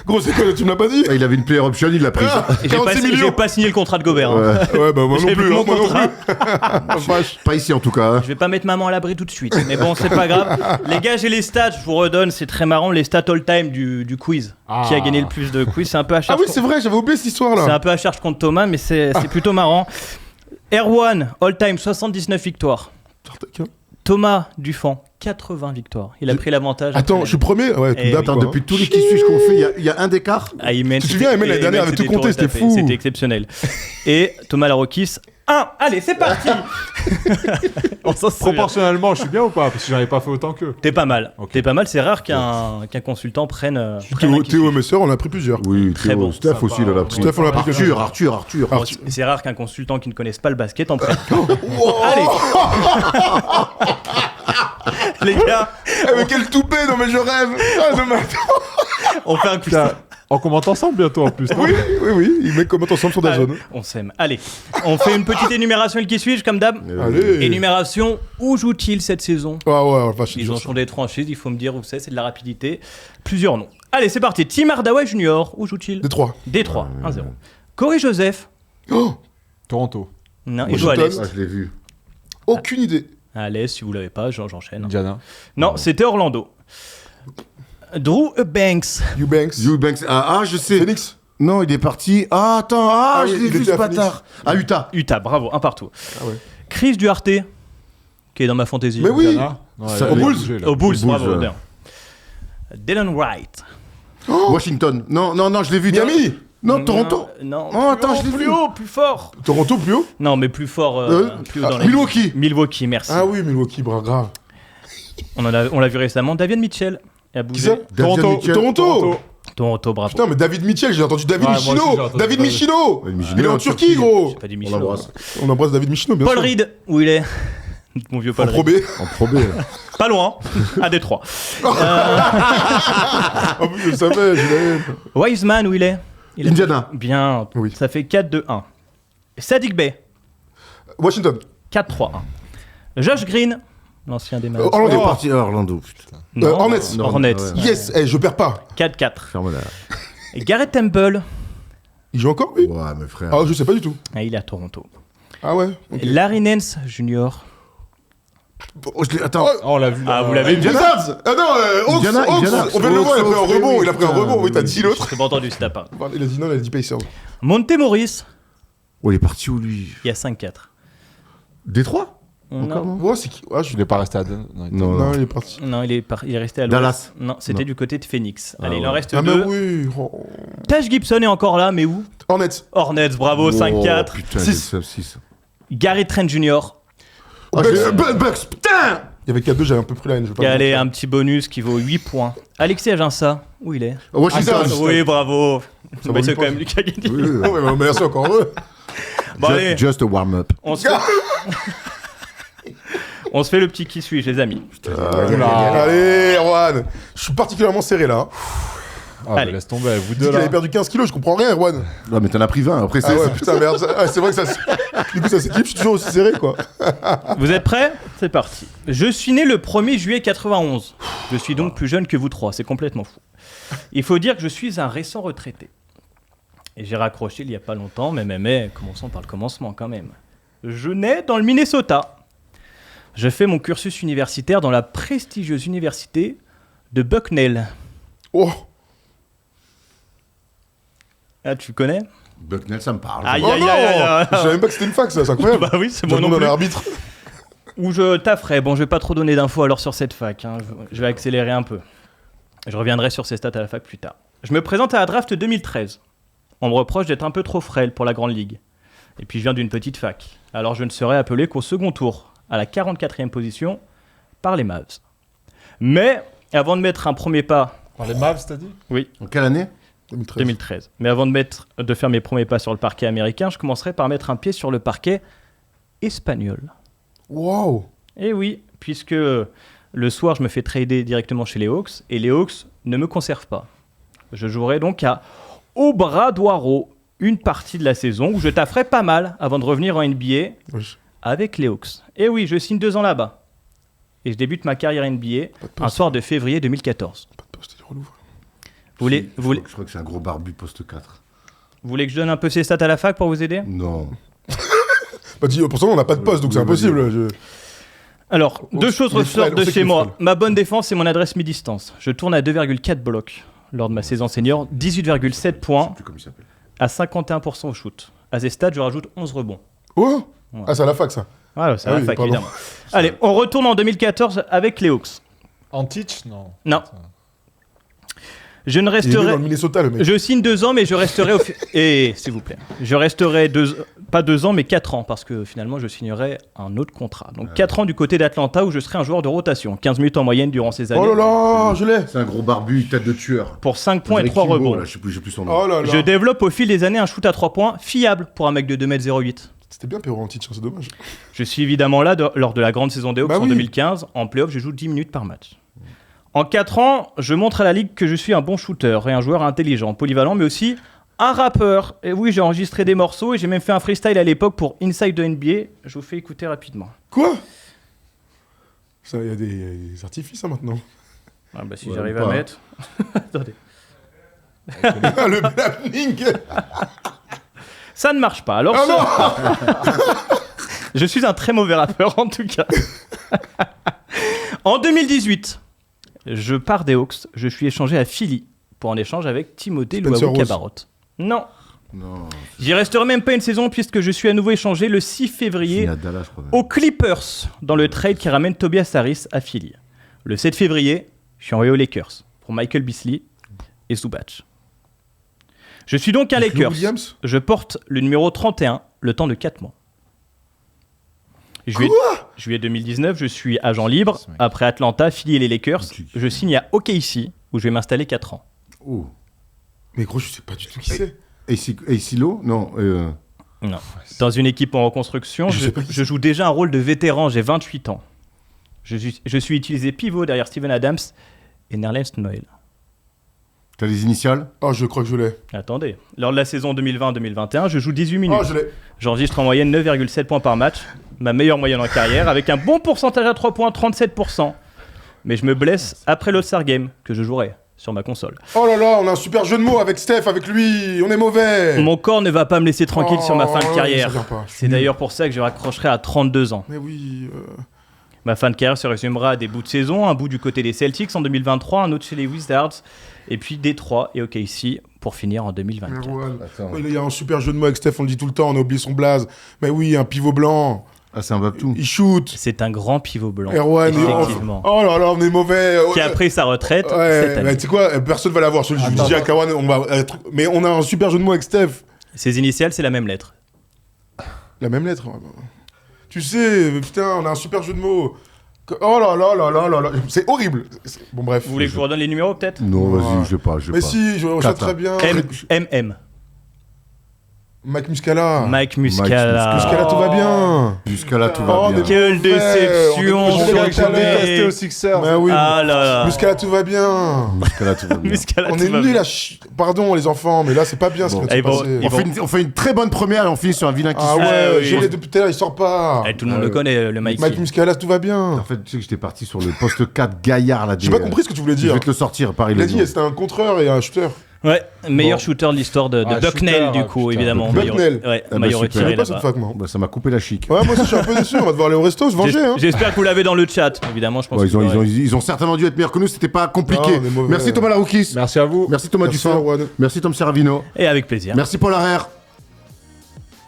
Gros, c'est quoi, tu me l'as pas dit? Il avait une player option, il l'a prise. Et j'ai pas signé le contrat de Gobert. Hein. Ouais, bah moi non J'ai plus. vu mon Moi non contrat. plus. Pas ici en tout cas. Je vais pas mettre maman à l'abri tout de suite. Mais bon, c'est pas grave. Les gars, j'ai les stats, je vous redonne, c'est très marrant, les stats all-time du quiz. Qui a gagné le plus de quiz, c'est un peu à Ah charge. oui, c'est vrai, j'avais oublié cette histoire C'est là. un peu à charge contre Thomas, mais c'est plutôt marrant. Erwan, all-time, 79 victoires. Thomas Dufan, 80 victoires. Il a pris l'avantage. Attends, je suis premier. Ouais, Eh tout oui. d'abord. Depuis tous les qui suivent qu'on fait, il y a un d'écart. Ah, il mène, Tu te souviens, Emile, l'année dernière, avait tout compté, c'était fou. C'était exceptionnel. Et Thomas Larokis, 1. Allez, c'est parti. On s'en souvient. Proportionnellement, je suis bien ou pas? Parce que j'en ai pas fait autant qu'eux. T'es pas mal. Ok. T'es pas mal, c'est rare qu'un consultant prenne un Théo qui suit. et mes sœurs, on a pris plusieurs. Oui, Très bon. Steph aussi, il en a pris. Steph, on l'a pris que Arthur. C'est rare qu'un consultant qui ne connaisse pas le basket en prenne. Allez. Les gars, Eh, mais quel toupet, non mais je rêve. Ah non mais attends. on fait un quiz. Putain, On commente ensemble bientôt en plus. non Oui, ils mettent comment ensemble sur Ah, Dazone. on s'aime. Allez, on fait une petite énumération, le qui suis-je, comme d'hab. Allez. Énumération, où joue-t-il cette saison? Ah ouais, vache, c'est Ils dur, ont ça. changé de franchise, il faut me dire où c'est de la rapidité. Plusieurs noms. Allez, c'est parti. Tim Hardaway Jr., où joue-t-il? Détroit. Détroit, 1-0. Corey Joseph. Oh, Toronto. Non, il joue à Washington. l'Est. Ah, je l'ai vu. aucune idée. À l'Est, si vous l'avez pas, j'enchaîne. Indiana. Non, c'était Orlando. Drew Banks. Eubanks. Eubanks. Je sais. Phoenix. Non, il est parti. Ah, attends. Ah Je oui, l'ai il vu, était ce à Phoenix. bâtard. À Utah. Utah, bravo, un partout. Ah ouais. Chris Duarte, qui est dans ma fantaisie. Mais oui. Indiana. Non, Ça- elle aux a Bulls. bougé, là. Aux Bulls, Bulls, bravo. ouais. bien. Dylan Wright. Washington. Non, je l'ai vu. Miami. Non, Toronto. Non, Oh, attends, je l'ai plus vu. haut, plus fort. Toronto, plus haut. Non, mais plus fort, plus haut dans les... Milwaukee. Milwaukee, merci. Ah oui, Milwaukee, grave. On l'a vu récemment. Davion Mitchell a bougé. Qui ça Davion Toronto. Mitchell. Toronto. Toronto, bravo. Putain, mais David Mitchell, j'ai entendu David Ouais, moi aussi, Michino. j'ai entendu David David. Michino. David Michino, Il est en en Turquie, Turquie. gros. J'ai pas dit On Michel. l'embrasse. On embrasse David Michino, bien Paul sûr. Reed, où il est? Mon vieux Paul En Pro Reed. B. En Pro B. Pas loin, à Détroit. En plus, je le savais, je l'avais. Wiseman, où il est? Indiana. Bien, Oui. ça fait 4-2-1. Sadiq Bey, Washington. 4-3-1. Josh Green, l'ancien des Mavs. Il est Orlando. parti à Orlando. Putain. Non, Hornets. Hornets. Ouais. Yes, je perds pas. 4-4. Ferme-la. Et Garrett Temple, Il joue encore, lui? Ouais, mes frères. Ah, je sais pas du tout. il est à Toronto. Ah ouais. Ok. Et Larry Nance Jr. Oh, Attends. Ah, on l'a vu. Ah, là. vous l'avez vu? Wizards. Ah non, Hawks, Indiana, Hawks. Indiana. On vient de le voir, il a pris un Hawks, rebond. oui, Il a pris un putain, rebond. Oui, t'as oui. dit l'autre. J'ai pas entendu ce tapin. Il a dit non, il a dit Pacers. Monte Morris, Oh, il est parti où, lui? il y a 5-4. Détroit? Non, Ouais, c'est qui? Ah, je Il est pas resté à Den. Non, il était- Non, Non, il est parti. non, il est resté à l'ouest. Dallas. Non, c'était Non. du côté de Phoenix. Ah Allez, il ouais. en reste Ah, mais deux. oui. Oh. Taj Gibson est encore là, mais où? Hornets. Hornets, bravo, Oh, 5-4. Putain, 6. 6. Gary Trent Jr. Bucks, putain! Il y avait 4-2, j'avais un peu pris la haine. je vais pas Allez, mentir. un petit bonus qui vaut 8 points. Alexis Aginsa, où il est? Washington. Oui, bravo. Ça Mais vaut c'est huit quand points. même lui qui a gagné. Oui, oui. Ah ouais, bah, merci encore heureux. Bon, allez, Just a warm-up. on se fait... on se fait le petit qui suis, les amis. Allez, Erwan. Je suis particulièrement serré là. Ah, mais Allez. laisse tomber, vous Tu dis deux qu'il là. avait perdu 15 kilos, je comprends rien, Erwan. Non, mais t'en as pris 20. Après, Ah c'est. ouais, putain, merde. C'est vrai que ça. Du coup, ça s'équipe, je suis toujours aussi serré, quoi. Vous êtes prêts? C'est parti. Je suis né le 1er juillet 91. Je suis donc plus jeune que vous trois, c'est complètement fou. Il faut dire que je suis un récent retraité. Et j'ai raccroché il y a pas longtemps, mais commençons par le commencement quand même. Je nais dans le Minnesota. Je fais mon cursus universitaire dans la prestigieuse université de Bucknell. Oh. Ah, tu connais? Bucknell, ça me parle. Aïe, Oh aïe, non. aïe, aïe, aïe. Je savais même pas que c'était une fac, ça, c'est incroyable. Bah oui, c'est Je moi non demande plus. un arbitre. Où je tafferai. Bon, je vais pas trop donner d'infos alors sur cette fac. Hein. Je vais accélérer un peu. Je reviendrai sur ces stats à la fac plus tard. Je me présente à la draft 2013. On me reproche d'être un peu trop frêle pour la grande ligue. Et puis je viens d'une petite fac. Alors je ne serai appelé qu'au second tour, à la 44e position, par les Mavs. Mais avant de mettre un premier pas... Par les Mavs, t'as dit? En quelle année? 2013. Mais avant de faire mes premiers pas sur le parquet américain, je commencerai par mettre un pied sur le parquet espagnol. Wow. Et oui, puisque le soir, je me fais trader directement chez les Hawks, et les Hawks ne me conservent pas. Je jouerai donc à Obradoiro, une partie de la saison où je tafferai pas mal avant de revenir en NBA Wesh. avec les Hawks. Et oui, je signe 2 ans là-bas. Et je débute ma carrière NBA Pas de un poste. soir de février 2014. Pas de poste, il est relou. Vous voulez Je crois que c'est un gros barbu poste 4. vous voulez que je donne un peu ces stats à la fac pour vous aider? Non. Bah, pour ça, on n'a pas de poste, donc c'est Oui, vas-y. impossible. Alors, On- deux choses il est ressortent frêle, on de sait chez qu'il est moi. frêle. Ma bonne défense, c'est mon adresse mi-distance. Je tourne à 2,4 blocs lors de ma saison senior, 18,7 Je sais points plus comment il s'appelle. à 51% au shoot. À ces stats, je rajoute 11 rebonds. Oh. Ouais. Ah, c'est à la fac, ça. Voilà, c'est Ah la oui, fac, pardon. évidemment. Allez, on retourne en 2014 avec les Hawks. Antich? Non. Non. Je ne Il est né dans resterai... le Minnesota, le mec. Je signe 2 ans, mais je resterai... Et s'il vous plaît. Je resterai pas 2 ans, mais 4 ans, parce que finalement, je signerai un autre contrat. Donc 4 ans du côté d'Atlanta, où je serai un joueur de rotation. 15 minutes en moyenne durant ces années. Oh là là, je l'ai. C'est un gros barbu, tête de tueur. Pour 5 On points et dirait 3 Kimbo, rebonds. là, je sais plus son nom. Oh là là. Je développe au fil des années un shoot à 3 points fiable pour un mec de 2m08. C'était bien Perro Antich, c'est dommage. Je suis évidemment là lors de la grande saison des Hawks Bah en oui. 2015. En playoff, je joue 10 minutes par match. En 4 ans, je montre à la Ligue que je suis un bon shooter et un joueur intelligent, polyvalent, mais aussi un rappeur. Et oui, j'ai enregistré des morceaux et j'ai même fait un freestyle à l'époque pour Inside the NBA. Je vous fais écouter rapidement. Quoi? Ça, il y a des artifices, hein, maintenant. Ah bah si Ouais, j'arrive ou à pas. mettre... Attendez. Le planning. Ça ne marche pas. Alors, je suis un très mauvais rappeur en tout cas. En 2018, je pars des Hawks. Je suis échangé à Philly pour en échange avec Timothée Spencer Luawu Rose. Cabarrot. Non, Non, j'y resterai même pas une saison puisque je suis à nouveau échangé le 6 février Nadal, je crois. aux Clippers dans le trade qui ramène Tobias Harris à Philly. Le 7 février, je suis envoyé aux Lakers pour Michael Beasley et Zubac. Je suis donc un Lou Lakers. Williams. Je porte le numéro 31, le temps de 4 mois. Juillet 2019, je suis agent libre. Après Atlanta, Philly et les Lakers, je signe à OKC où je vais m'installer 4 ans. Oh. Mais gros, je sais pas du tout qui c'est. Et Silo? Non. Non. Dans une équipe en reconstruction, Je sais pas qui je joue déjà un rôle de vétéran, j'ai 28 ans. Je suis utilisé pivot derrière Steven Adams et Nerlens Noel. T'as les initiales? Oh, je crois que je l'ai. Attendez, lors de la saison 2020-2021, je joue 18 minutes. Oh, je l'ai. J'enregistre en moyenne 9,7 points par match, ma meilleure moyenne en carrière, avec un bon pourcentage à 3 points, 37%. Mais je me blesse après l'All-Star Game, que je jouerai sur ma console. Oh là là, on a un super jeu de mots avec Steph, avec lui. On est mauvais. Mon corps ne va pas me laisser tranquille sur ma fin de Oh, carrière. ça vient pas. Je suis C'est nul. d'ailleurs pour ça que je raccrocherai à 32 ans. Mais oui. Ma fin de carrière se résumera à des bouts de saison, un bout du côté des Celtics en 2023, un autre chez les Wizards, et puis Détroit et OKC pour finir en 2024. Erwan. Attends. Ouais, il y a un super jeu de mots avec Steph, on le dit tout le temps, on a oublié son blaze. Mais oui, un pivot blanc. Ah, c'est un Babtou. Il shoot. C'est un grand pivot blanc, Erwan. effectivement, Oh là là, on est mauvais. qui a pris sa retraite cette Ouais, année. mais tu sais quoi, personne va l'avoir. Je vous dis à Kawan, on va. Mais on a un super jeu de mots avec Steph. Ses initiales, c'est la même lettre. La même lettre. Ouais. Tu sais, putain, on a un super jeu de mots. Oh là là là là là là. C'est horrible. Bon, bref. Vous voulez que je vous redonne les numéros peut-être? Non, Ouais. vas-y, je sais pas. Mais si, je sais Quatre, très bien. MM. Mike Muscala. Mike Muscala. Muscala, tout va bien. Jusqu'à là, tout Oh, va mais bien. Quelle déception On est- Je l'ai sur testé aux les... Sixers. Bah oui. Ah là là. Muscala, tout va bien. Jusqu'à là, tout va bien. Muscala, On tout est va nuls bien. à Pardon, les enfants, mais là, c'est pas bien ce Bon. qui Eh vient de se bon, passer. On fait une très bonne première et on finit sur un vilain qui Ah suit. ouais, Ah oui. je l'ai depuis tout à l'heure, il sort pas. Eh, tout le monde le connaît, le Mikey. Mike Muscala, tout va bien. En fait, tu sais que j'étais parti sur le poste 4 Gaillard là. J'ai pas compris ce que tu voulais Je dire. vais te le sortir, Paris. Il a dit c'était un contreur et un shooter. Ouais, meilleur Bon. shooter de l'histoire de Ah, Bucknell, shooter, du coup, putain. évidemment. Bucknell. Ouais, bah, maillot super. Je retiré savais pas cette là-bas. fac, moi. Bah, ça m'a coupé la chic. Ouais, moi aussi, je suis un peu déçu. On va devoir aller au resto, se venger. Hein. J'espère que vous l'avez dans le chat, évidemment, je pense Ouais, que vous l'aurez. ils ont certainement dû être meilleurs que nous, c'était pas compliqué. Non, on est mauvais. Merci Thomas Laroukis. Merci à vous. Merci Thomas Merci, Dussin. Erwan. Merci Tom Serravino. Et avec plaisir. Merci Paul Harrer.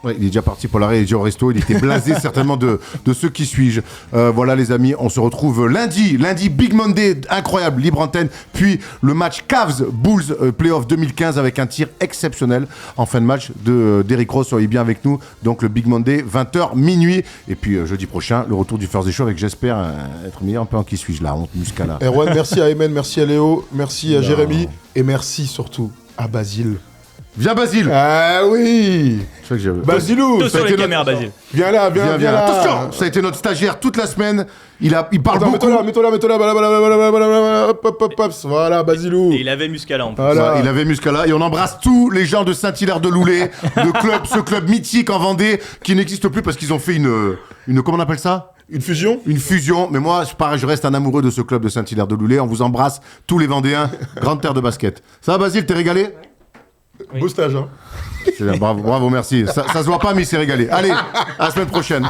Ouais, il est déjà parti, Paul Harrer, il est déjà au resto. Il était blasé certainement de ce qui suis-je. Voilà les amis, on se retrouve lundi. Lundi, Big Monday, incroyable, libre antenne. Puis le match Cavs-Bulls, Playoff 2015 avec un tir exceptionnel en fin de match d'Eric Rose. Soyez bien avec nous. Donc le Big Monday, 20h, minuit. Et puis jeudi prochain, le retour du Thursday Show avec, j'espère, être meilleur un peu en qui suis-je là. Honte Muscala. Erwan, merci à Aymen, merci à Léo, merci à Jérémy et merci surtout à Basile. Viens Basile. Ah oui, Je sais que j'ai- Basilou, Tous ça a sur été les caméras, notre- Basile. viens là, Viens, viens là. Attention, ça a été notre stagiaire toute la semaine. Il parle Attends, beaucoup. mets-toi là, hop, hop, hop, hop, voilà, Basilou. Et il avait Muscala en plus. Voilà. Ouais, il avait Muscala et on embrasse tous les gens de Saint-Hilaire-de-Loulé, ce club mythique en Vendée qui n'existe plus parce qu'ils ont fait une comment on appelle ça? Une fusion. Une fusion. Mais moi, pareil, je reste un amoureux de ce club de Saint-Hilaire-de-Loulé. On vous embrasse tous les Vendéens, grande terre de basket. Ça va Basile, t'es régalé? Beau stage, hein. Bravo, merci. Ça se voit pas mais il s'est régalé. Allez, à la semaine prochaine.